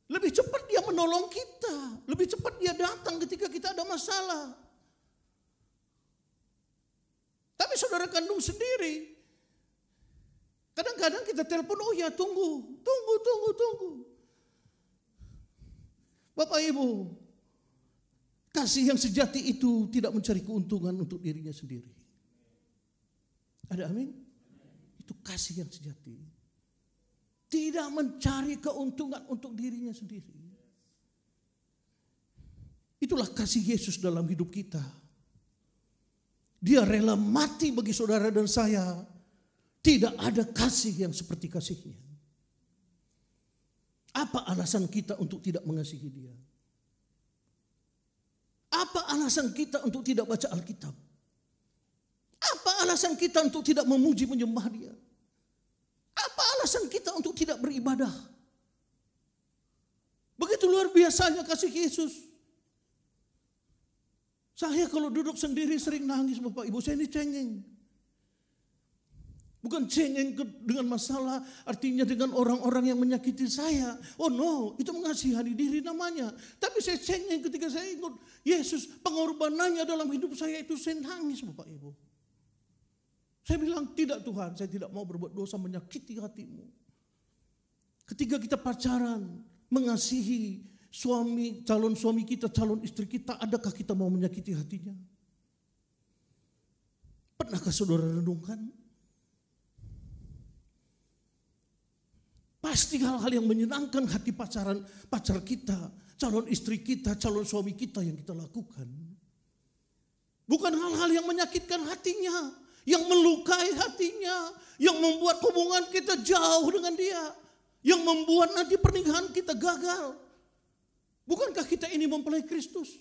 Lebih cepat dia menolong kita. Lebih cepat dia datang ketika kita ada masalah. Tapi saudara kandung sendiri, kadang-kadang kita telepon, oh ya tunggu. Bapak Ibu, kasih yang sejati itu tidak mencari keuntungan untuk dirinya sendiri. Ada amin? Itu kasih yang sejati. Tidak mencari keuntungan untuk dirinya sendiri. Itulah kasih Yesus dalam hidup kita. Dia rela mati bagi saudara dan saya. Tidak ada kasih yang seperti kasihnya. Apa alasan kita untuk tidak mengasihi dia? Apa alasan kita untuk tidak baca Alkitab? Apa alasan kita untuk tidak memuji menyembah dia? Apa alasan kita untuk tidak beribadah? Begitu luar biasanya kasih Yesus. Saya kalau duduk sendiri sering nangis Bapak Ibu, saya ini cengeng. Bukan cengeng dengan masalah, artinya dengan orang-orang yang menyakiti saya. Oh no, itu mengasihani diri namanya. Tapi saya cengeng ketika saya ingat Yesus, pengorbanannya dalam hidup saya itu, saya nangis Bapak Ibu. Saya bilang, tidak Tuhan, saya tidak mau berbuat dosa menyakiti hatimu. Ketika kita pacaran, mengasihi suami, calon suami kita, calon istri kita, adakah kita mau menyakiti hatinya? Pernahkah saudara renungkan? Pasti hal-hal yang menyenangkan hati pacar kita, calon istri kita, calon suami kita yang kita lakukan. Bukan hal-hal yang menyakitkan hatinya, yang melukai hatinya, yang membuat hubungan kita jauh dengan dia, yang membuat nanti pernikahan kita gagal. Bukankah kita ini mempelai Kristus?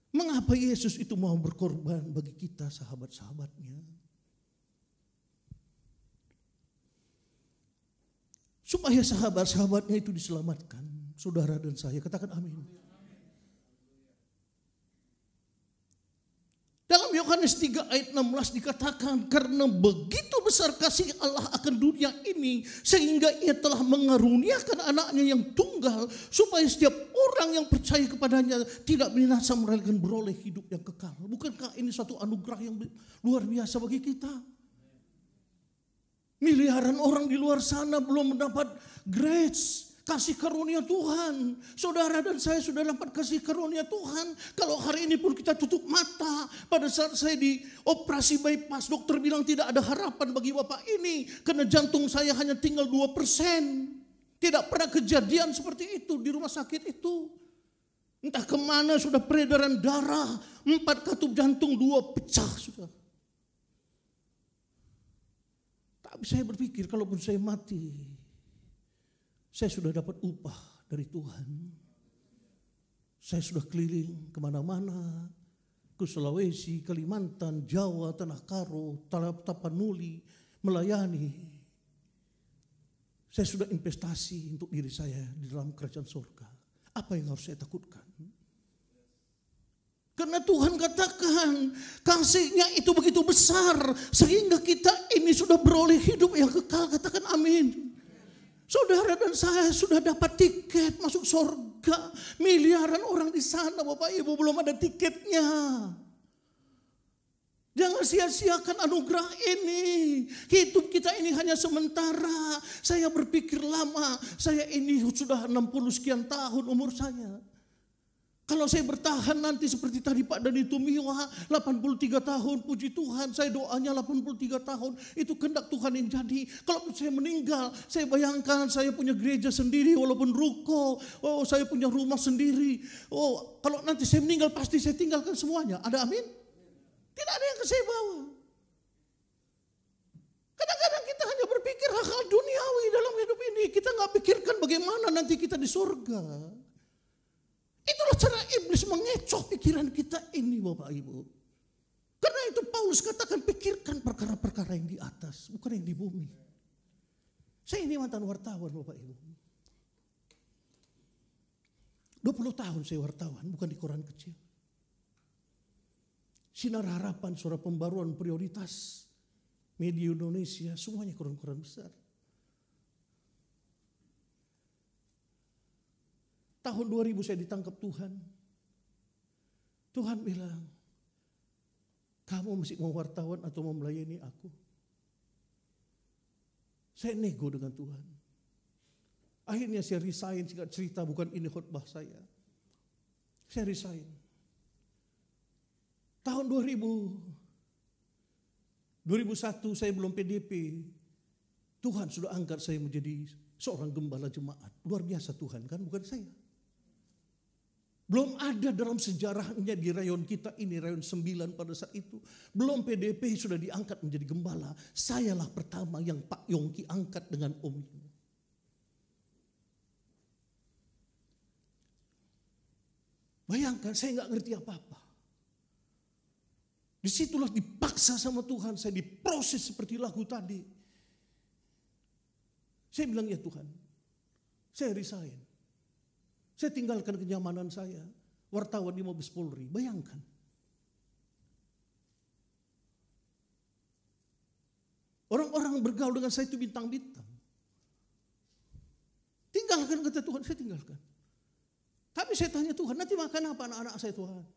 Mengapa Yesus itu mau berkorban bagi kita sahabat-sahabatnya? supaya sahabat-sahabatnya itu diselamatkan. Saudara dan saya, katakan amin. Dalam Yohanes 3 ayat 16 dikatakan, karena begitu besar kasih Allah akan dunia ini, sehingga ia telah mengaruniakan anaknya yang tunggal, supaya setiap orang yang percaya kepadanya tidak binasa melainkan beroleh hidup yang kekal. Bukankah ini suatu anugerah yang luar biasa bagi kita? Miliaran orang di luar sana belum mendapat grace, kasih karunia Tuhan. Saudara dan saya sudah dapat kasih karunia Tuhan. Kalau hari ini pun kita tutup mata, pada saat saya di operasi bypass, dokter bilang tidak ada harapan bagi bapak ini, karena jantung saya hanya tinggal 2%. Tidak pernah kejadian seperti itu di rumah sakit itu. Entah kemana sudah peredaran darah, 4 katup jantung, 2 pecah sudah. Tapi saya berpikir kalaupun saya mati, saya sudah dapat upah dari Tuhan. Saya sudah keliling kemana-mana, ke Sulawesi, Kalimantan, Jawa, Tanah Karo, Tapanuli, melayani. Saya sudah investasi untuk diri saya di dalam kerajaan surga. Apa yang harus saya takutkan? Karena Tuhan katakan kasih-Nya itu begitu besar sehingga kita ini sudah beroleh hidup yang kekal. Katakan amin. Saudara dan saya sudah dapat tiket masuk surga. Miliaran orang di sana, Bapak Ibu, belum ada tiketnya. Jangan sia-siakan anugerah ini. Hidup kita ini hanya sementara. Saya berpikir lama. Saya ini sudah 60 sekian tahun umur saya. Kalau saya bertahan nanti seperti tadi Pak Dani Tumiwa, 83 tahun, puji Tuhan, saya doanya 83 tahun, itu kehendak Tuhan yang jadi. Kalau saya meninggal, saya bayangkan saya punya gereja sendiri walaupun ruko, saya punya rumah sendiri. Kalau nanti saya meninggal pasti saya tinggalkan semuanya. Ada amin? Tidak ada yang saya bawa. Kadang-kadang kita hanya berpikir hal-hal duniawi dalam hidup ini. Kita nggak pikirkan bagaimana nanti kita di surga. Itulah cara iblis mengecoh pikiran kita ini, Bapak Ibu. Karena itu Paulus katakan pikirkan perkara-perkara yang di atas, bukan yang di bumi. Saya ini mantan wartawan, Bapak Ibu. 20 tahun saya wartawan, bukan di koran kecil. Sinar Harapan, Suara Pembaruan, Prioritas, Media Indonesia, semuanya koran-koran besar. Tahun 2000 saya ditangkap Tuhan. Tuhan bilang, kamu masih mau wartawan atau mau melayani aku? Saya nego dengan Tuhan. Akhirnya saya resign, singkat cerita, bukan ini khotbah saya. Saya resign. Tahun 2001 saya belum PDP. Tuhan sudah angkat saya menjadi seorang gembala jemaat. Luar biasa Tuhan kan, bukan saya. Belum ada dalam sejarahnya di rayon kita ini, rayon 9 pada saat itu. Belum PDP sudah diangkat menjadi gembala. Sayalah pertama yang Pak Yongki angkat dengan Om. Bayangkan saya nggak ngerti apa-apa. Disitulah dipaksa sama Tuhan, saya diproses seperti lagu tadi. Saya bilang ya Tuhan, saya resign. Saya tinggalkan kenyamanan saya, wartawan di Mabes Polri. Bayangkan. Orang-orang bergaul dengan saya itu bintang-bintang. Tinggalkan kata Tuhan, saya tinggalkan. Tapi saya tanya Tuhan, nanti makan apa anak-anak saya Tuhan?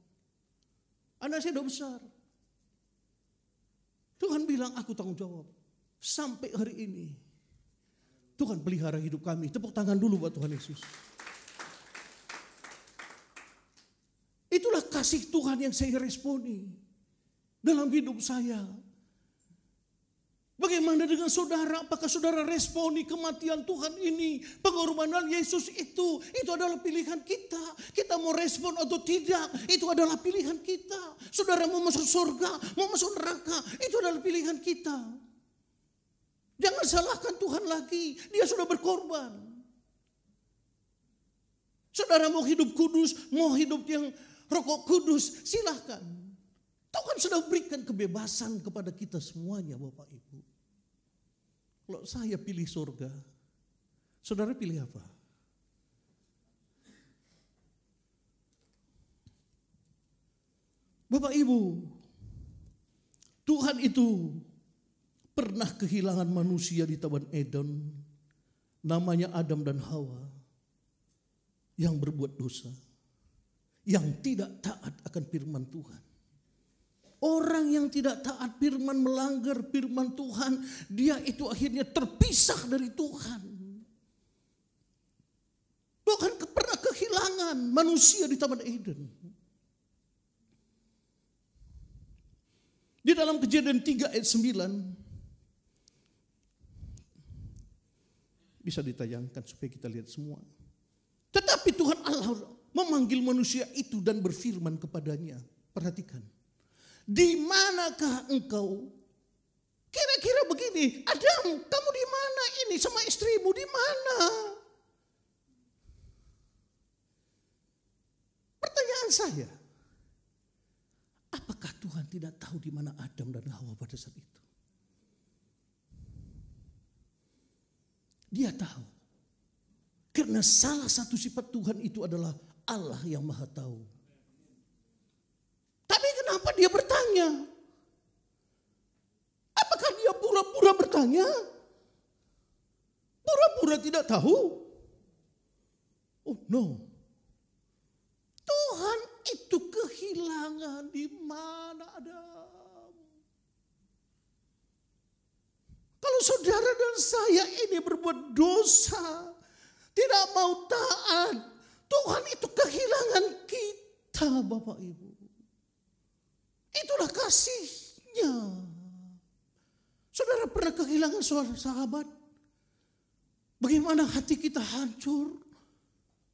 Anak saya udah besar. Tuhan bilang aku tanggung jawab. Sampai hari ini Tuhan pelihara hidup kami. Tepuk tangan dulu buat Tuhan Yesus. Itulah kasih Tuhan yang saya responi dalam hidup saya. Bagaimana dengan saudara? Apakah saudara responi kematian Tuhan ini? Pengorbanan Yesus itu adalah pilihan kita. Kita mau respon atau tidak, itu adalah pilihan kita. Saudara mau masuk surga, mau masuk neraka, itu adalah pilihan kita. Jangan salahkan Tuhan lagi, Dia sudah berkorban. Saudara mau hidup kudus, mau hidup yang rokok kudus, silahkan. Tuhan sudah berikan kebebasan kepada kita semuanya Bapak Ibu. Kalau saya pilih surga, Saudara pilih apa? Bapak Ibu, Tuhan itu pernah kehilangan manusia di Taman Eden, namanya Adam dan Hawa, yang berbuat dosa, yang tidak taat akan firman Tuhan. Orang yang tidak taat firman, melanggar firman Tuhan, dia itu akhirnya terpisah dari Tuhan. Tuhan pernah kehilangan manusia di Taman Eden. Di dalam Kejadian 3 ayat 9, bisa ditayangkan supaya kita lihat semua. Tetapi Tuhan Allah memanggil manusia itu dan berfirman kepadanya. Perhatikan. Di manakah engkau? Kira-kira begini, Adam, kamu di mana ini sama istrimu, di mana? Pertanyaan saya, apakah Tuhan tidak tahu di mana Adam dan Hawa pada saat itu? Dia tahu. Karena salah satu sifat Tuhan itu adalah Allah yang Maha Tahu. Tapi kenapa dia bertanya? Apakah dia pura-pura bertanya? Pura-pura tidak tahu? Oh no. Tuhan itu kehilangan di mana Adam. Kalau saudara dan saya ini berbuat dosa, tidak mau taat, Tuhan itu kehilangan kita, Bapak Ibu. Itulah kasih-Nya. Saudara pernah kehilangan sahabat? Bagaimana hati kita hancur?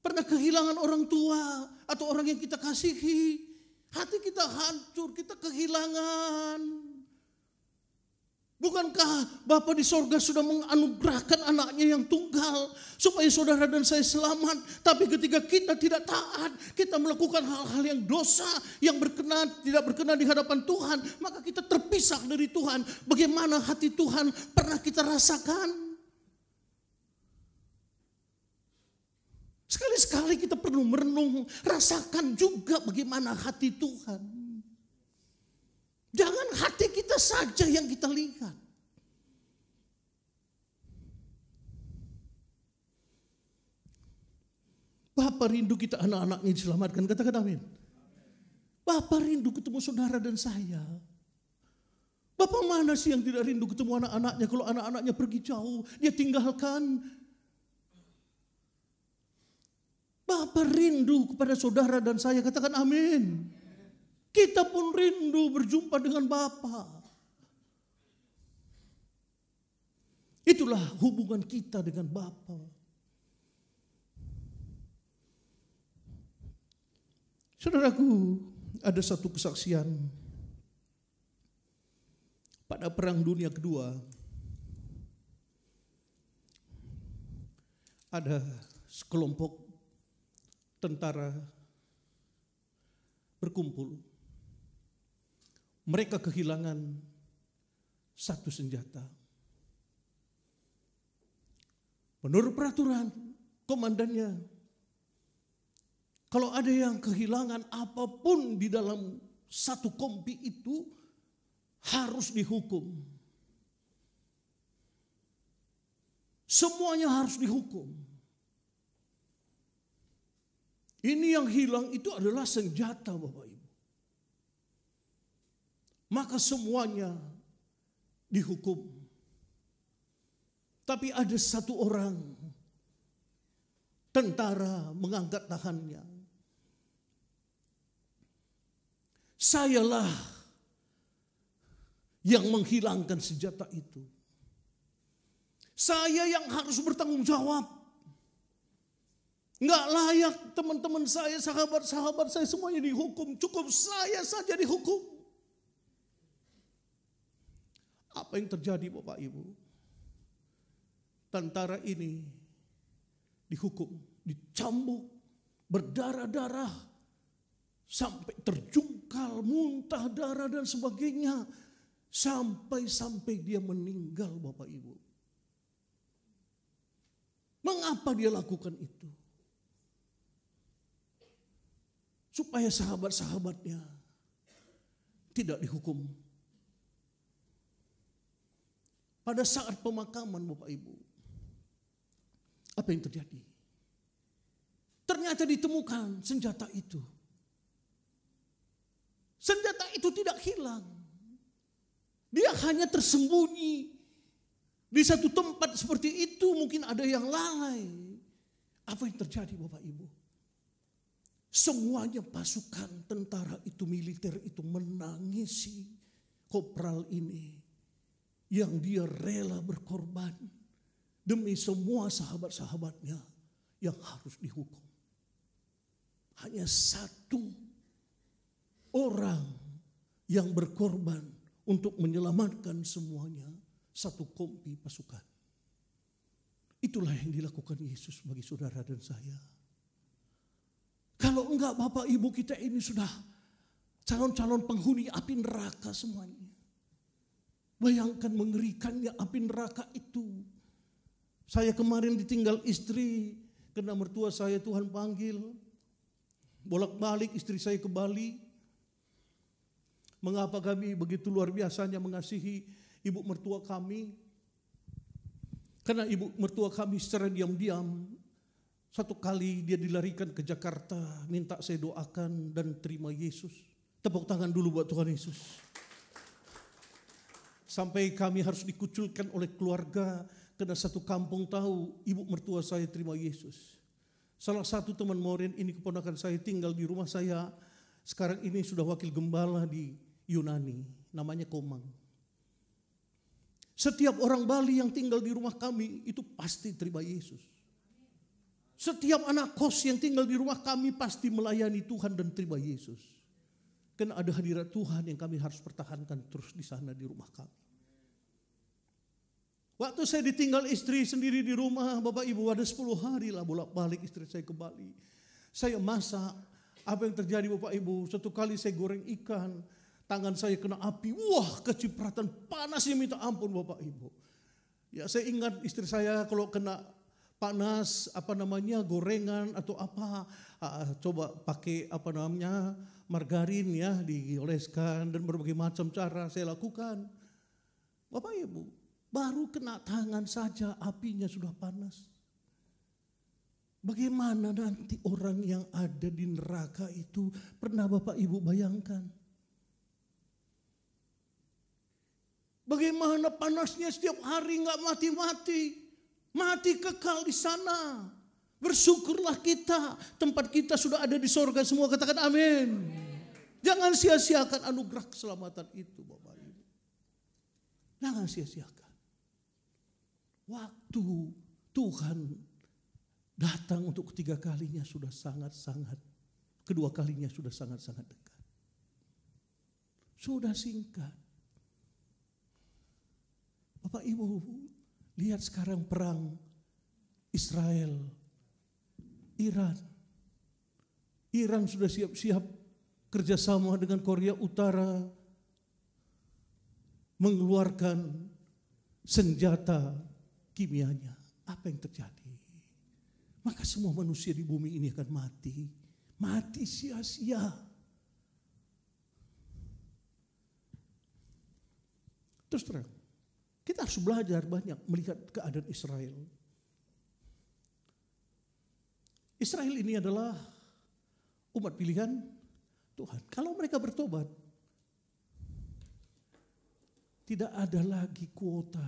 Pernah kehilangan orang tua atau orang yang kita kasihi? Hati kita hancur, kita kehilangan. Bukankah Bapa di sorga sudah menganugerahkan anaknya yang tunggal supaya saudara dan saya selamat? Tapi ketika kita tidak taat, kita melakukan hal-hal yang dosa, yang tidak berkenan di hadapan Tuhan, maka kita terpisah dari Tuhan. Bagaimana hati Tuhan pernah kita rasakan? Sekali-sekali kita perlu merenung, rasakan juga bagaimana hati Tuhan. Jangan hati kita saja yang kita lihat. Bapa rindu kita anak-anaknya diselamatkan. Katakan amin. Bapa rindu ketemu saudara dan saya. Bapa mana sih yang tidak rindu ketemu anak-anaknya? Kalau anak-anaknya pergi jauh, dia tinggalkan. Bapa rindu kepada saudara dan saya. Katakan amin. Kita pun rindu berjumpa dengan Bapa. Itulah hubungan kita dengan Bapa. Saudaraku, ada satu kesaksian pada Perang Dunia Kedua. Ada sekelompok tentara berkumpul. Mereka kehilangan satu senjata. Menurut peraturan komandannya, kalau ada yang kehilangan apapun di dalam satu kompi itu harus dihukum. Semuanya harus dihukum. Ini yang hilang itu adalah senjata, Bapak Ibu. Maka semuanya dihukum. Tapi ada satu orang tentara mengangkat tangannya. Sayalah yang menghilangkan senjata itu. Saya yang harus bertanggung jawab. Enggak layak teman-teman saya, sahabat-sahabat saya semuanya dihukum. Cukup saya saja dihukum. Apa yang terjadi Bapak Ibu? Tentara ini dihukum, dicambuk, berdarah-darah, sampai terjungkal, muntah darah dan sebagainya. Sampai dia meninggal Bapak Ibu. Mengapa dia lakukan itu? Supaya sahabat-sahabatnya tidak dihukum. Pada saat pemakaman Bapak Ibu, apa yang terjadi? Ternyata ditemukan senjata itu. Senjata itu tidak hilang. Dia hanya tersembunyi di satu tempat seperti itu. Mungkin ada yang lalai. Apa yang terjadi Bapak Ibu? Semuanya pasukan tentara itu, militer itu menangisi kopral ini. Yang dia rela berkorban demi semua sahabat-sahabatnya yang harus dihukum. Hanya satu orang yang berkorban untuk menyelamatkan semuanya, satu kompi pasukan. Itulah yang dilakukan Yesus bagi saudara dan saya. Kalau enggak Bapak Ibu, kita ini sudah calon-calon penghuni api neraka semuanya. Bayangkan mengerikannya api neraka itu. Saya kemarin ditinggal istri karena mertua saya Tuhan panggil. Bolak-balik istri saya ke Bali. Mengapa kami begitu luar biasanya mengasihi ibu mertua kami? Karena ibu mertua kami secara diam-diam satu kali dia dilarikan ke Jakarta, minta saya doakan dan terima Yesus. Tepuk tangan dulu buat Tuhan Yesus. Sampai kami harus dikucilkan oleh keluarga karena satu kampung tahu ibu mertua saya terima Yesus. Salah satu teman Moren ini keponakan saya tinggal di rumah saya. Sekarang ini sudah wakil gembala di Yunani, namanya Komang. Setiap orang Bali yang tinggal di rumah kami itu pasti terima Yesus. Setiap anak kos yang tinggal di rumah kami pasti melayani Tuhan dan terima Yesus. Karena ada hadirat Tuhan yang kami harus pertahankan terus di sana di rumah kami. Waktu saya ditinggal istri sendiri di rumah, Bapak Ibu, ada 10 hari lah bolak-balik istri saya ke Bali. Saya masak, apa yang terjadi Bapak Ibu, satu kali saya goreng ikan, tangan saya kena api, wah kecipratan panasnya minta ampun Bapak Ibu. Ya saya ingat istri saya kalau kena panas, gorengan atau apa, coba pakai margarin ya, dioleskan dan berbagai macam cara saya lakukan. Bapak Ibu, baru kena tangan saja apinya sudah panas. Bagaimana nanti orang yang ada di neraka itu, pernah Bapak Ibu bayangkan? Bagaimana panasnya setiap hari gak mati-mati. Mati kekal di sana. Bersyukurlah kita, tempat kita sudah ada di sorga semua, katakan amin. Jangan sia-siakan anugerah keselamatan itu Bapak Ibu. Jangan sia-siakan. Waktu Tuhan datang untuk ketiga kalinya sudah sangat-sangat, kedua kalinya sudah sangat-sangat dekat. Sudah singkat. Bapak Ibu, lihat sekarang perang Israel, Iran. Iran sudah siap-siap kerjasama dengan Korea Utara mengeluarkan senjata kimianya. Apa yang terjadi? Maka semua manusia di bumi ini akan mati. Mati sia-sia. Terus terang, kita harus belajar banyak melihat keadaan Israel. Israel ini adalah umat pilihan Tuhan. Kalau mereka bertobat, tidak ada lagi kuota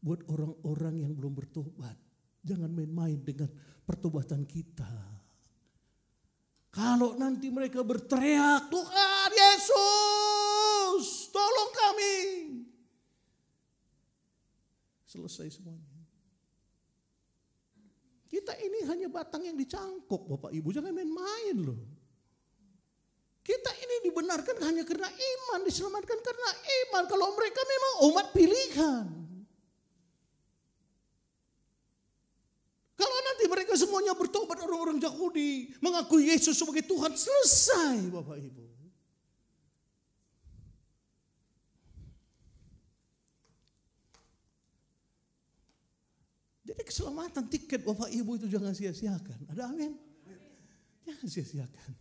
buat orang-orang yang belum bertobat. Jangan main-main dengan pertobatan kita. Kalau nanti mereka berteriak, Tuhan Yesus, tolong kami. Selesai semuanya. Kita ini hanya batang yang dicangkok Bapak Ibu, jangan main-main loh. Kita ini dibenarkan hanya karena iman, diselamatkan karena iman. Kalau mereka memang umat pilihan. Kalau nanti mereka semuanya bertobat, orang-orang Yahudi mengakui Yesus sebagai Tuhan, selesai Bapak Ibu. Jadi keselamatan, tiket Bapak Ibu itu jangan sia-siakan. Ada amin? Jangan sia-siakan.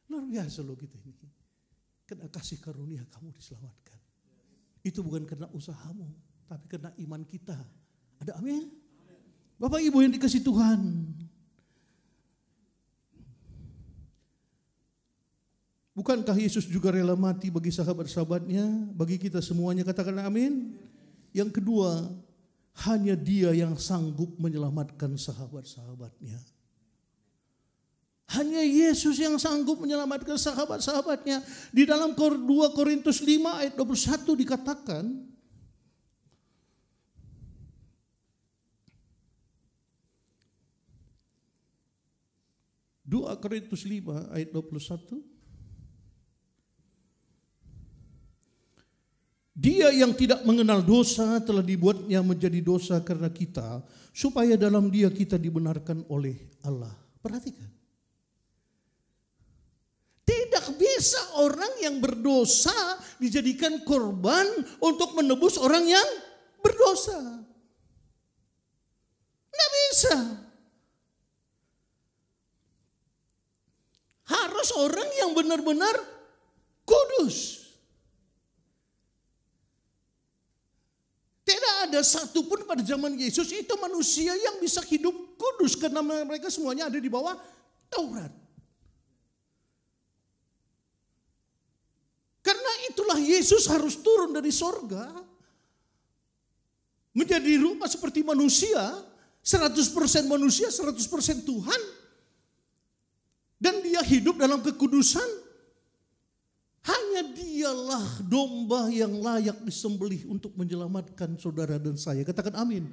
Luar biasa loh kita ini. Karena kasih karunia kamu diselamatkan. Itu bukan karena usahamu, tapi karena iman kita. Ada amin? Bapak Ibu yang dikasih Tuhan. Bukankah Yesus juga rela mati bagi sahabat-sahabatnya, bagi kita semuanya? Katakan amin. Yang kedua, hanya Dia yang sanggup menyelamatkan sahabat-sahabatnya. Hanya Yesus yang sanggup menyelamatkan sahabat-sahabatnya. Di dalam 2 Korintus 5 ayat 21 dikatakan, Dua Korintus 5 ayat 21. Dia yang tidak mengenal dosa telah dibuatnya menjadi dosa karena kita, supaya dalam Dia kita dibenarkan oleh Allah. Perhatikan. Tidak bisa orang yang berdosa dijadikan korban untuk menebus orang yang berdosa. Tidak bisa. Harus orang yang benar-benar kudus. Tidak ada satupun pada zaman Yesus itu manusia yang bisa hidup kudus karena mereka semuanya ada di bawah Taurat. Karena itulah Yesus harus turun dari sorga menjadi rupa seperti manusia, 100% manusia, 100% Tuhan. Dan Dia hidup dalam kekudusan. Hanya Dialah domba yang layak disembelih untuk menyelamatkan saudara dan saya. Katakan amin.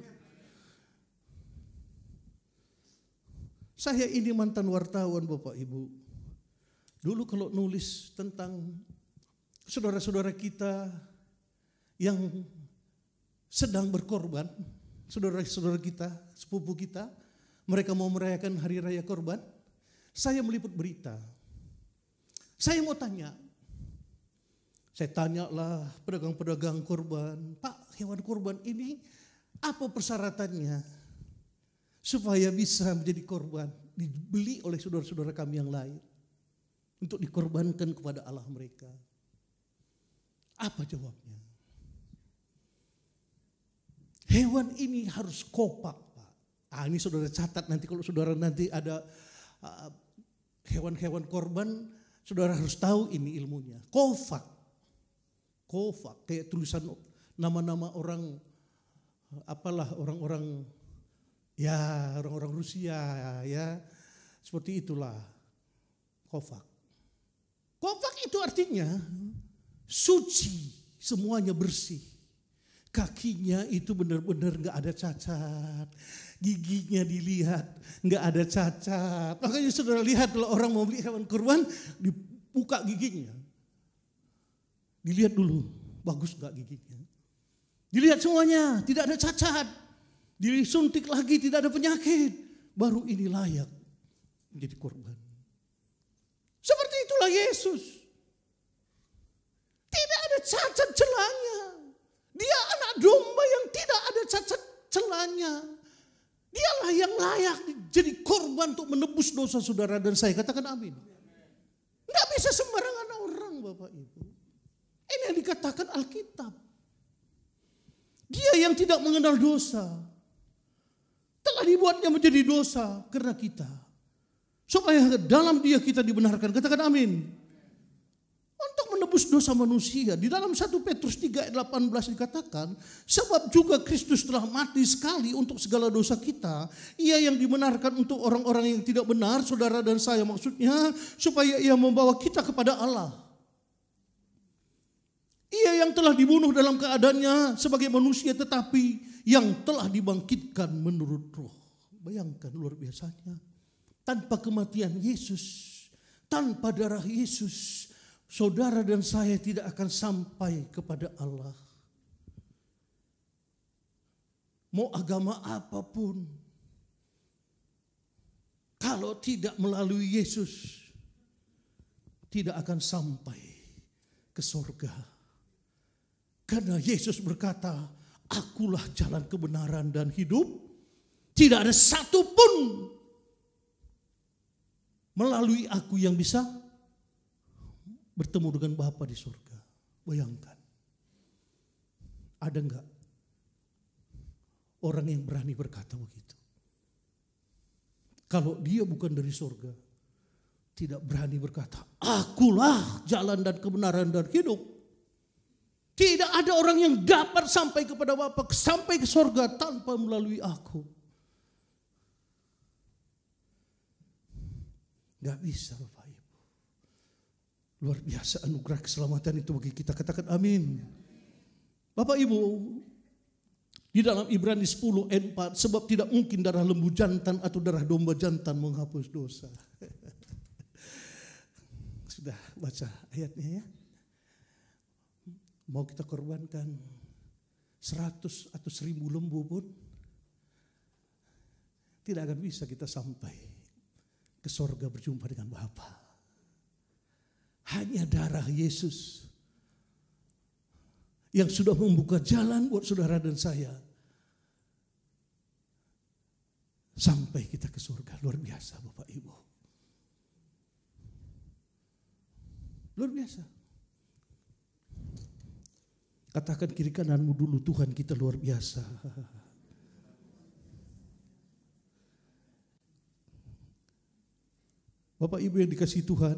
Saya ini mantan wartawan Bapak Ibu. Dulu kalau nulis tentang saudara-saudara kita yang sedang berkorban, saudara-saudara kita, sepupu kita, mereka mau merayakan hari raya korban, saya meliput berita. Saya mau tanya, saya tanyalah pedagang-pedagang korban, Pak, hewan korban ini apa persyaratannya supaya bisa menjadi korban, dibeli oleh saudara-saudara kami yang lain untuk dikorbankan kepada Allah mereka. Apa jawabnya? Hewan ini harus kopak, Pak. Ini saudara catat nanti kalau saudara nanti ada hewan-hewan korban, saudara harus tahu ini ilmunya. Kofak, kayak tulisan nama-nama orang, apalah orang-orang, ya orang-orang Rusia, ya seperti itulah. Kofak itu artinya suci, semuanya bersih. Kakinya itu benar-benar gak ada cacat. Giginya dilihat gak ada cacat. Makanya saudara lihat kalau orang mau beli hewan kurban, dibuka giginya. Dilihat dulu, bagus gak giginya. Dilihat semuanya, tidak ada cacat. Disuntik lagi, tidak ada penyakit. Baru ini layak menjadi korban. Seperti itulah Yesus. Tidak ada cacat celanya. Dia anak domba yang tidak ada cacat celanya. Dialah yang layak jadi korban untuk menebus dosa saudara dan saya. Katakan amin. Tidak bisa sembarangan orang Bapak Ibu. Ini yang dikatakan Alkitab. Dia yang tidak mengenal dosa telah dibuatnya menjadi dosa karena kita. Supaya dalam Dia kita dibenarkan. Katakan amin. Untuk menebus dosa manusia. Di dalam 1 Petrus 3 ayat 18 dikatakan, sebab juga Kristus telah mati sekali untuk segala dosa kita. Ia yang dibenarkan untuk orang-orang yang tidak benar, saudara dan saya maksudnya, supaya Ia membawa kita kepada Allah. Ia yang telah dibunuh dalam keadaannya sebagai manusia, tetapi yang telah dibangkitkan menurut roh. Bayangkan luar biasanya. Tanpa kematian Yesus, tanpa darah Yesus, saudara dan saya tidak akan sampai kepada Allah. Mau agama apapun, kalau tidak melalui Yesus, tidak akan sampai ke surga. Karena Yesus berkata, akulah jalan kebenaran dan hidup. Tidak ada satupun melalui aku yang bisa bertemu dengan Bapa di surga. Bayangkan. Ada enggak orang yang berani berkata begitu? Kalau dia bukan dari surga, tidak berani berkata, akulah jalan dan kebenaran dan hidup. Tidak ada orang yang dapat sampai kepada Bapa, sampai ke surga tanpa melalui aku. Gak bisa Bapak Ibu. Luar biasa anugerah keselamatan itu bagi kita. Katakan amin. Bapak Ibu, di dalam Ibrani 10 ayat 4, sebab tidak mungkin darah lembu jantan atau darah domba jantan menghapus dosa. Sudah baca ayatnya ya. Mau kita korbankan 100 atau 1000 lembu pun tidak akan bisa kita sampai ke sorga berjumpa dengan Bapa. Hanya darah Yesus yang sudah membuka jalan buat saudara dan saya sampai kita ke surga. Luar biasa Bapak Ibu. Luar biasa. Katakan kiri kananmu dulu, Tuhan kita luar biasa. Bapak Ibu yang dikasihi Tuhan,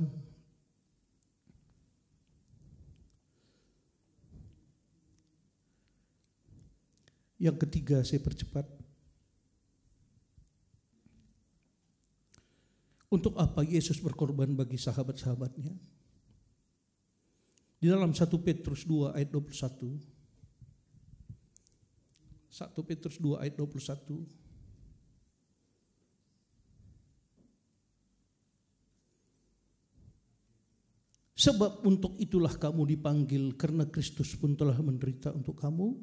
yang ketiga saya percepat. Untuk apa Yesus berkorban bagi sahabat-sahabatnya? Di dalam 1 Petrus 2 ayat 21. 1 Petrus 2 ayat 21. Sebab untuk itulah kamu dipanggil, karena Kristus pun telah menderita untuk kamu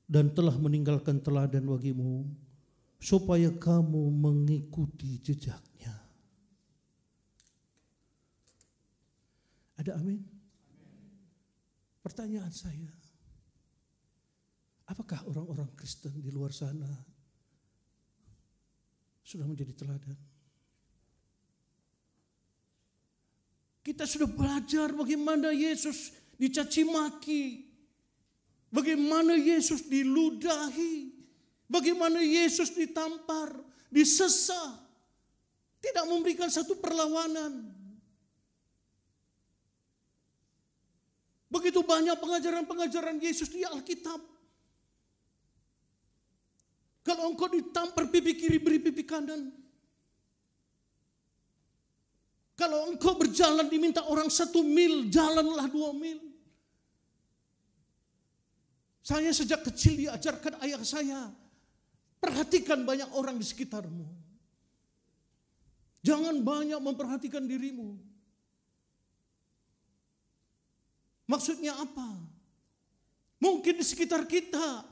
dan telah meninggalkan teladan bagimu, supaya kamu mengikuti jejaknya. Ada amin? Pertanyaan saya, apakah orang-orang Kristen di luar sana sudah menjadi teladan? Kita sudah belajar bagaimana Yesus dicaci maki, bagaimana Yesus diludahi, bagaimana Yesus ditampar, disesah, tidak memberikan satu perlawanan. Begitu banyak pengajaran-pengajaran Yesus di Alkitab. Kalau engkau ditampar pipi kiri, beri pipi kanan. Kalau engkau berjalan diminta orang 1 mil, jalanlah 2 mil. Saya sejak kecil diajarkan ayah saya, perhatikan banyak orang di sekitarmu. Jangan banyak memperhatikan dirimu. Maksudnya apa? Mungkin di sekitar kita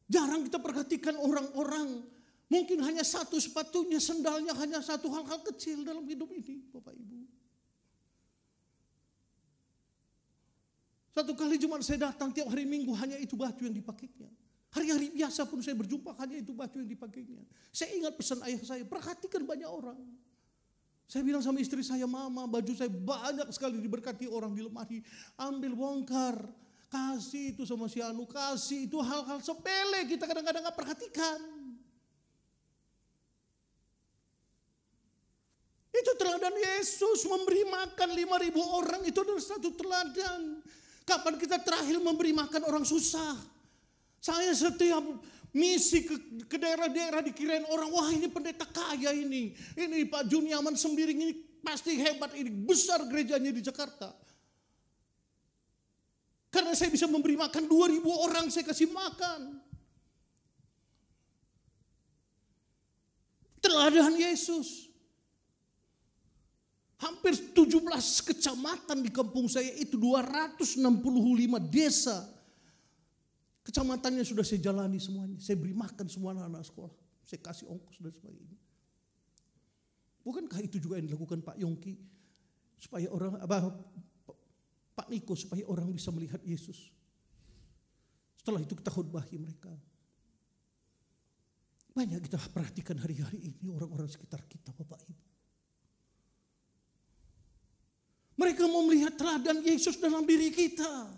jarang kita perhatikan orang-orang. Mungkin hanya satu sepatunya, sendalnya, hanya satu hal-hal kecil dalam hidup ini, Bapak Ibu. Satu kali Jumat saya datang, tiap hari Minggu hanya itu baju yang dipakainya. Hari-hari biasa pun saya berjumpa, hanya itu baju yang dipakainya. Saya ingat pesan ayah saya, perhatikan banyak orang. Saya bilang sama istri saya, mama, baju saya banyak sekali diberkati orang di lemari. Ambil, bongkar, kasih itu sama si Anu, kasih itu hal-hal sepele kita kadang-kadang gak perhatikan. Itu teladan Yesus, memberi makan 5.000 orang, itu adalah satu teladan. Kapan kita terakhir memberi makan orang susah? Saya setiap misi ke daerah-daerah dikirain orang, wah ini pendeta kaya ini Pak Juniaman Sembiring ini pasti hebat, ini besar gerejanya di Jakarta. Karena saya bisa memberi makan 2.000 orang, saya kasih makan. Teladan Yesus. Hampir 17 kecamatan di kampung saya itu, 265 desa. Kecamatannya sudah saya jalani semuanya. Saya beri makan semua anak-anak sekolah. Saya kasih ongkos dan sebagainya. Bukankah itu juga yang dilakukan Pak Yongki? Supaya orang, Pak Niko, supaya orang bisa melihat Yesus. Setelah itu kita khotbahi mereka. Banyak kita perhatikan hari-hari ini orang-orang sekitar kita, Bapak Ibu. Mereka mau melihat teladan Yesus dalam diri kita.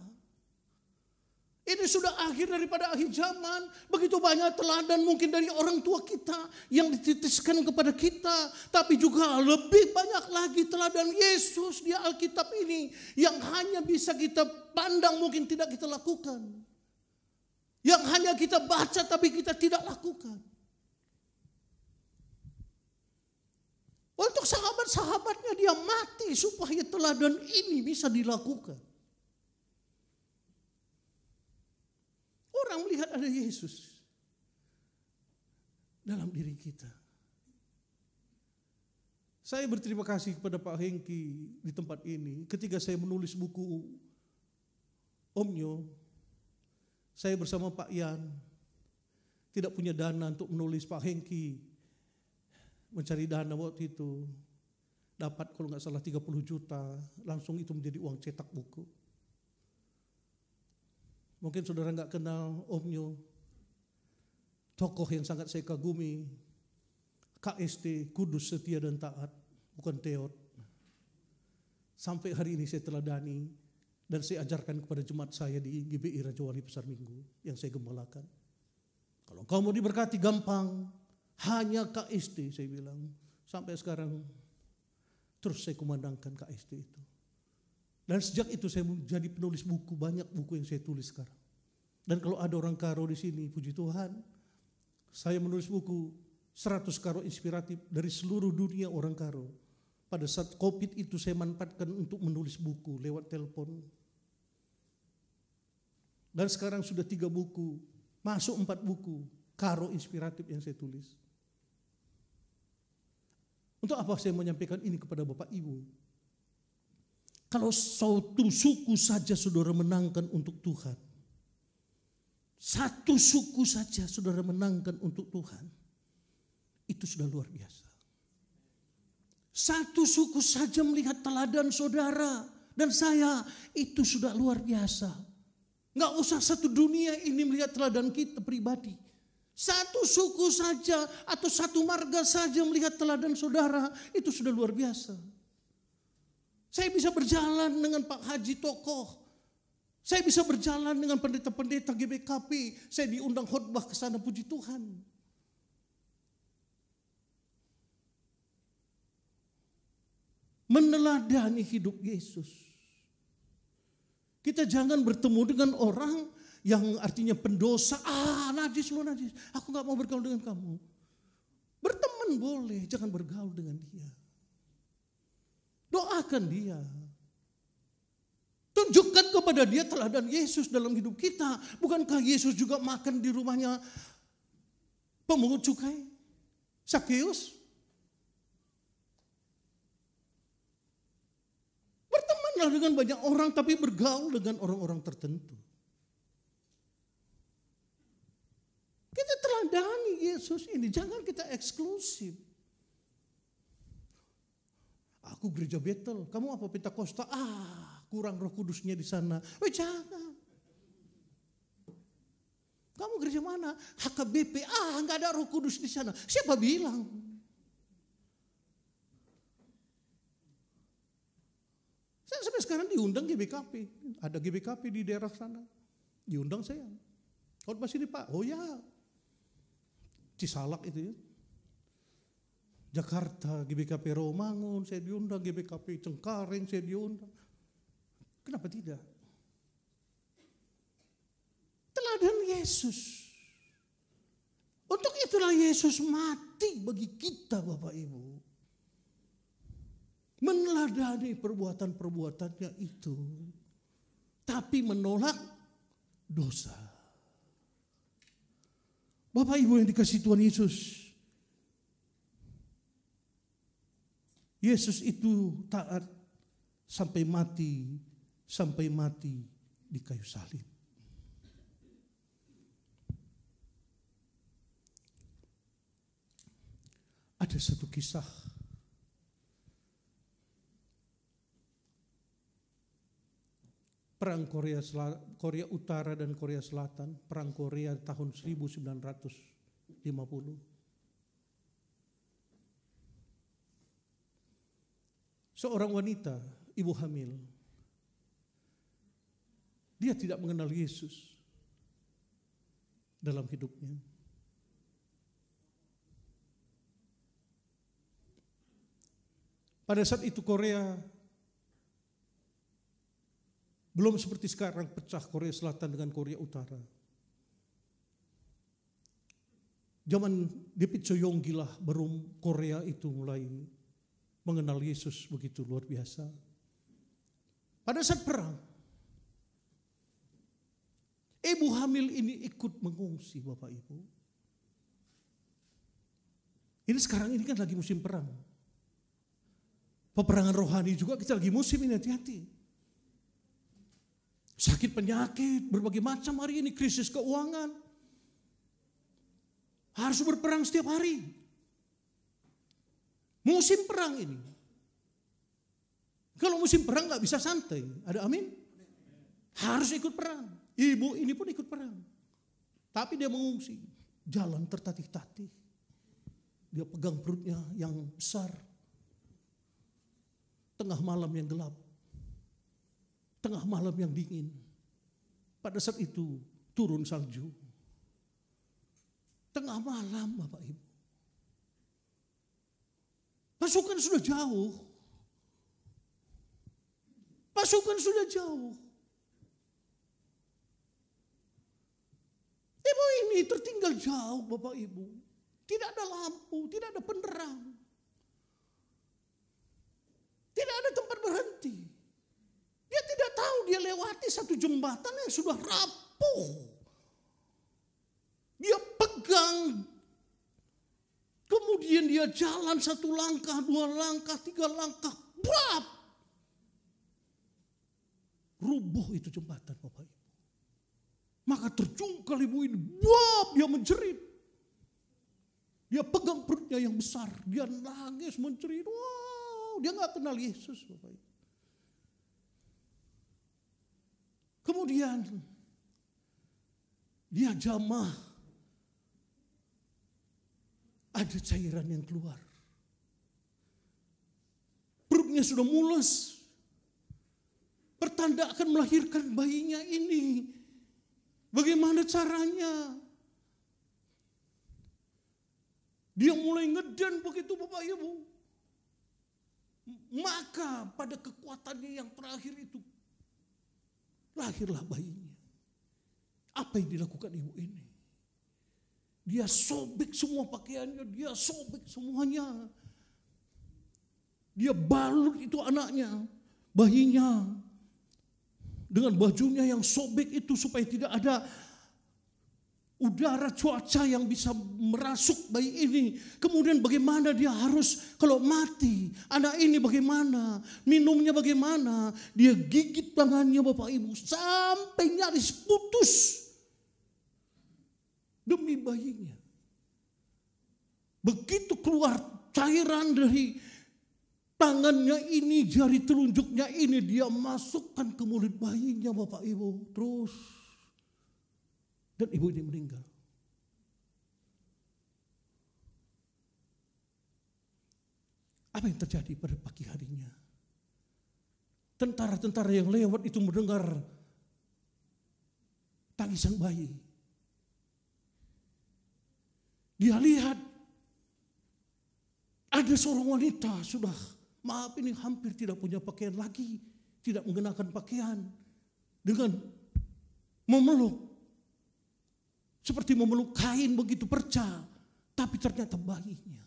Ini sudah akhir daripada akhir zaman. Begitu banyak teladan mungkin dari orang tua kita yang dititiskan kepada kita. Tapi juga lebih banyak lagi teladan Yesus di Alkitab ini yang hanya bisa kita pandang, mungkin tidak kita lakukan. Yang hanya kita baca tapi kita tidak lakukan. Untuk sahabat-sahabatnya dia mati supaya teladan ini bisa dilakukan. Orang melihat ada Yesus dalam diri kita. Saya berterima kasih kepada Pak Hengki di tempat ini. Ketika saya menulis buku Omnyo, saya bersama Pak Yan tidak punya dana untuk menulis. Pak Hengki mencari dana waktu itu, dapat kalau nggak salah 30 juta, langsung itu menjadi uang cetak buku. Mungkin saudara nggak kenal Omnyo, tokoh yang sangat saya kagumi, KST, kudus, setia dan taat, bukan teot. Sampai hari ini saya teladani dan saya ajarkan kepada jemaat saya di GBI Raja Wali Pasar Minggu yang saya gembalakan. Kalau kau mau diberkati gampang, hanya KST, saya bilang. Sampai sekarang terus saya kumandangkan KST itu. Dan sejak itu saya menjadi penulis buku, banyak buku yang saya tulis sekarang. Dan kalau ada orang Karo di sini, puji Tuhan, saya menulis buku 100 Karo inspiratif dari seluruh dunia orang Karo. Pada saat COVID itu saya manfaatkan untuk menulis buku lewat telepon. Dan sekarang sudah 3 buku, masuk 4 buku Karo inspiratif yang saya tulis. Untuk apa saya menyampaikan ini kepada Bapak Ibu? Kalau satu suku saja saudara menangkan untuk Tuhan, satu suku saja saudara menangkan untuk Tuhan, itu sudah luar biasa. Satu suku saja melihat teladan saudara dan saya, itu sudah luar biasa. Nggak usah satu dunia ini melihat teladan kita pribadi. Satu suku saja atau satu marga saja melihat teladan saudara, itu sudah luar biasa. Saya bisa berjalan dengan Pak Haji Tokoh. Saya bisa berjalan dengan pendeta-pendeta GBKP. Saya diundang khotbah ke sana, puji Tuhan. Meneladani hidup Yesus. Kita jangan bertemu dengan orang yang artinya pendosa. Najis lo najis. Aku gak mau bergaul dengan kamu. Berteman boleh, jangan bergaul dengan dia. Doakan dia. Tunjukkan kepada dia teladan Yesus dalam hidup kita. Bukankah Yesus juga makan di rumahnya pemungut cukai? Sakeus? Bertemanlah dengan banyak orang tapi bergaul dengan orang-orang tertentu. Kita teladani Yesus ini, jangan kita eksklusif. Aku gereja Betel, kamu apa Pentakosta? Kurang Roh Kudusnya di sana. Jangan. Kamu gereja mana? HKBP. Enggak ada Roh Kudus di sana. Siapa bilang? Saya sampai sekarang diundang GBKP. Ada GBKP di daerah sana. Diundang saya. Khotbah sini Pak. Oh ya. Cisalak itu ya. Jakarta, GBKP Romangun, saya diundang, GBKP Cengkareng, saya diundang. Kenapa tidak? Teladan Yesus. Untuk itulah Yesus mati bagi kita Bapak Ibu. Meneladani perbuatan-perbuatannya itu. Tapi menolak dosa. Bapak Ibu yang dikasihi Tuhan Yesus. Yesus itu taat sampai mati di kayu salib. Ada satu kisah perang Korea Utara dan Korea Selatan, perang Korea tahun 1900. 50. Seorang wanita, ibu hamil, dia tidak mengenal Yesus dalam hidupnya. Pada saat itu Korea belum seperti sekarang pecah Korea Selatan dengan Korea Utara. Zaman David Choyonggi lah baru Korea itu mulai mengenal Yesus begitu luar biasa. Pada saat perang, ibu hamil ini ikut mengungsi, Bapak Ibu. Ini sekarang ini kan lagi musim perang. Peperangan rohani juga kita lagi musim ini, hati-hati. Sakit penyakit, berbagai macam hari ini, krisis keuangan. Harus berperang setiap hari. Musim perang ini. Kalau musim perang gak bisa santai, ada amin? Harus ikut perang. Ibu ini pun ikut perang. Tapi dia mengungsi. Jalan tertatih-tatih. Dia pegang perutnya yang besar. Tengah malam yang gelap. Tengah malam yang dingin. Pada saat itu turun salju. Tengah malam Bapak Ibu. Pasukan sudah jauh. Pasukan sudah jauh. Ibu ini tertinggal jauh Bapak Ibu. Tidak ada lampu, tidak ada penerang. Tidak ada tempat berhenti. Dia tidak tahu dia lewati satu jembatan yang sudah rapuh. Dia pegang. Kemudian dia jalan satu langkah, dua langkah, tiga langkah. Brap! Rubuh itu jembatan Bapak Ibu. Maka terjungkal ibu ini. Brap! Dia menjerit. Dia pegang perutnya yang besar. Dia nangis menjerit. Wow! Dia gak kenal Yesus Bapak Ibu. Kemudian dia jamah, ada cairan yang keluar. Perutnya sudah mules. Pertanda akan melahirkan bayinya ini. Bagaimana caranya? Dia mulai ngeden begitu Bapak Ibu. Maka pada kekuatannya yang terakhir itu, lahirlah bayinya. Apa yang dilakukan ibu ini? Dia sobek semua pakaiannya, dia sobek semuanya. Dia balut itu anaknya, bayinya, dengan bajunya yang sobek itu supaya tidak ada udara cuaca yang bisa merasuk bayi ini. Kemudian bagaimana dia harus kalau mati, anak ini bagaimana, minumnya bagaimana. Dia gigit tangannya Bapak Ibu sampai nyaris putus demi bayinya. Begitu keluar cairan dari tangannya ini, jari telunjuknya ini, dia masukkan ke mulut bayinya Bapak Ibu. Terus dan ibu ini meninggal. Apa yang terjadi pada pagi harinya? Tentara-tentara yang lewat itu mendengar tangisan bayi. Dia lihat ada seorang wanita sudah, maaf ini hampir tidak punya pakaian lagi, tidak mengenakan pakaian, dengan memeluk. Seperti memeluk kain begitu perca. Tapi ternyata bayinya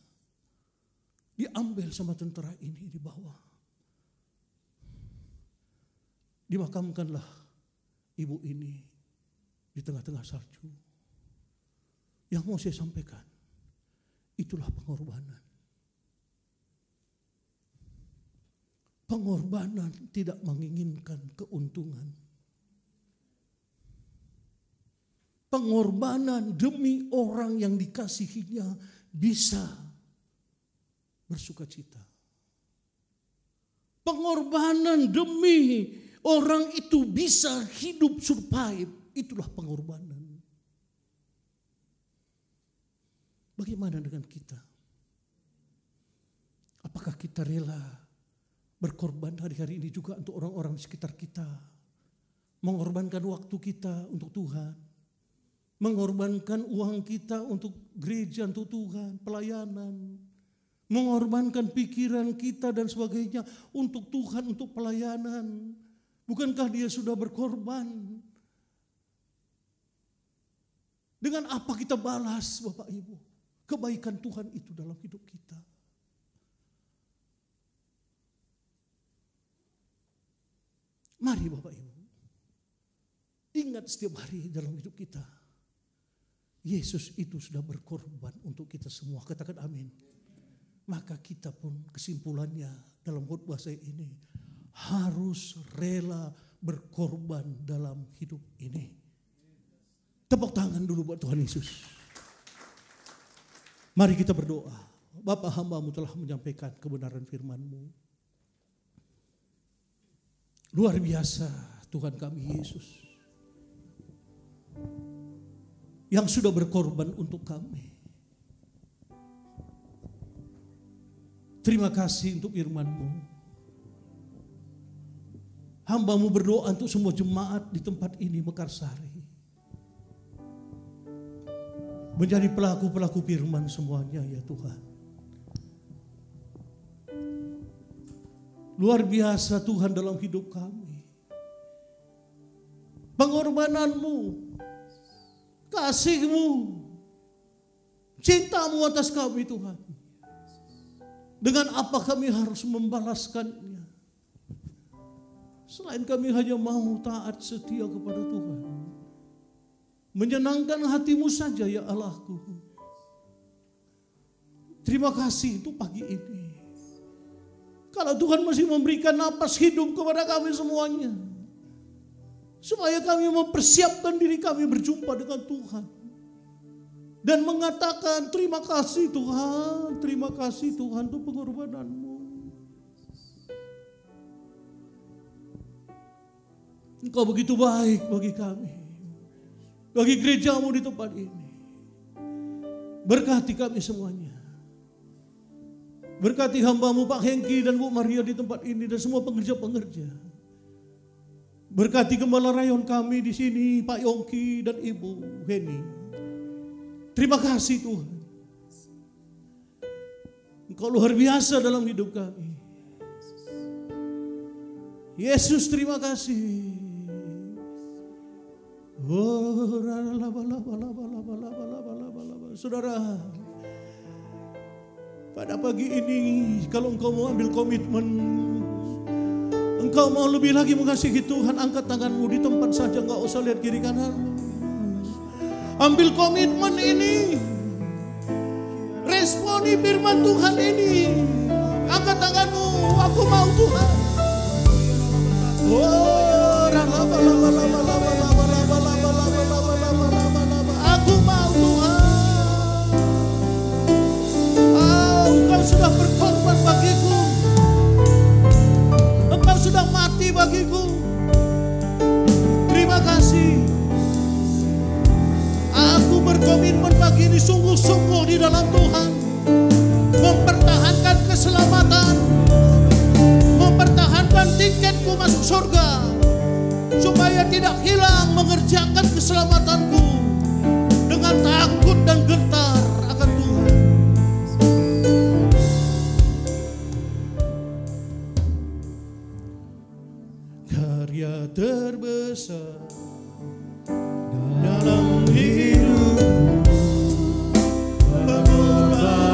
diambil sama tentara ini, dibawa. Dimakamkanlah ibu ini di tengah-tengah salju. Yang mau saya sampaikan, itulah pengorbanan. Pengorbanan tidak menginginkan keuntungan. Pengorbanan demi orang yang dikasihinya bisa bersukacita. Pengorbanan demi orang itu bisa hidup survive. Itulah pengorbanan. Bagaimana dengan kita? Apakah kita rela berkorban hari-hari ini juga untuk orang-orang di sekitar kita? Mengorbankan waktu kita untuk Tuhan. Mengorbankan uang kita untuk gereja, untuk Tuhan, pelayanan. Mengorbankan pikiran kita dan sebagainya untuk Tuhan, untuk pelayanan. Bukankah dia sudah berkorban? Dengan apa kita balas, Bapak Ibu, kebaikan Tuhan itu dalam hidup kita? Mari Bapak Ibu, ingat setiap hari dalam hidup kita, Yesus itu sudah berkorban untuk kita semua. Katakan amin. Maka kita pun kesimpulannya dalam khotbah saya ini harus rela berkorban dalam hidup ini. Tepuk tangan dulu buat Tuhan Yesus. Mari kita berdoa. Bapa, hamba-Mu telah menyampaikan kebenaran firman-Mu. Luar biasa Tuhan kami Yesus. Yang sudah berkorban untuk kami. Terima kasih untuk firman-Mu. Hamba-Mu berdoa untuk semua jemaat di tempat ini Mekarsari. Menjadi pelaku-pelaku firman semuanya ya Tuhan. Luar biasa Tuhan dalam hidup kami. Pengorbanan-Mu, kasih-Mu, cinta-Mu atas kami Tuhan. Dengan apa kami harus membalaskannya? Selain kami hanya mau taat setia kepada Tuhan. Menyenangkan hati-Mu saja ya Allahku. Terima kasih untuk pagi ini. Kalau Tuhan masih memberikan napas hidup kepada kami semuanya. Supaya kami mempersiapkan diri kami berjumpa dengan Tuhan. Dan mengatakan terima kasih Tuhan. Terima kasih Tuhan untuk pengorbanan-Mu. Engkau begitu baik bagi kami. Bagi gereja-Mu di tempat ini. Berkati kami semuanya. Berkati hamba-Mu Pak Hengki dan Bu Maria di tempat ini. Dan semua pengerja-pengerja. Berkati gembala rayon kami di sini Pak Yongki dan Ibu Heni. Terima kasih Tuhan. Engkau luar biasa dalam hidup kami. Yesus terima kasih. Saudara, pada pagi ini kalau engkau mau ambil komitmen, engkau mau lebih lagi mengasihi Tuhan, angkat tanganmu di tempat saja, enggak usah lihat kiri kanan. Ambil komitmen ini. Responi firman Tuhan ini. Angkat tanganmu. Aku mau Tuhan. Aku mau Tuhan. Engkau sudah berkorban bagiku. Engkau sudah mati bagiku. Terima kasih. Aku berkomitmen pagi ini sungguh-sungguh di dalam Tuhan. Mempertahankan keselamatan. Mempertahankan tiketku masuk surga. Supaya tidak hilang mengerjakan keselamatanku. Dengan takut dan gentar akan Tuhan. Karya terbesar dalam hidup pengorbanan.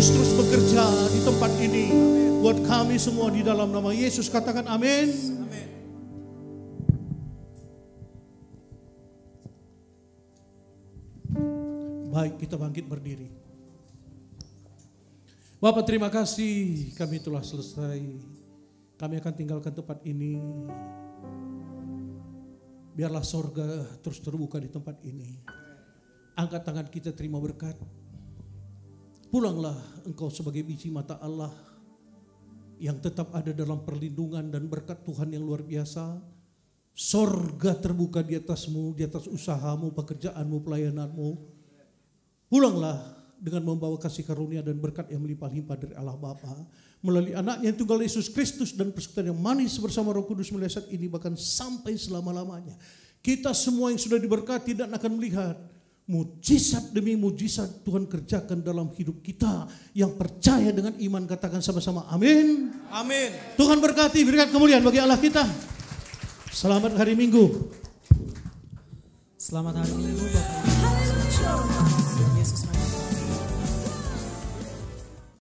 Kudus terus bekerja di tempat ini. Buat kami semua di dalam nama Yesus, katakan amin. Baik, kita bangkit berdiri. Bapak, terima kasih, kami telah selesai. Kami akan tinggalkan tempat ini. Biarlah sorga terus terbuka di tempat ini. Angkat tangan kita, terima berkat. Pulanglah engkau sebagai biji mata Allah yang tetap ada dalam perlindungan dan berkat Tuhan yang luar biasa. Sorga terbuka di atasmu, di atas usahamu, pekerjaanmu, pelayananmu. Pulanglah dengan membawa kasih karunia dan berkat yang melimpah-limpah dari Allah Bapa melalui anaknya yang tunggal Yesus Kristus, dan persekutuan yang manis bersama Roh Kudus mulai saat ini bahkan sampai selama-lamanya. Kita semua yang sudah diberkati dan akan melihat mujizat demi mujizat Tuhan kerjakan dalam hidup kita yang percaya dengan iman, katakan sama-sama amin. Amin. Tuhan berkati, berikan kemuliaan bagi Allah kita. Selamat hari Minggu. Selamat hari Minggu Bapak.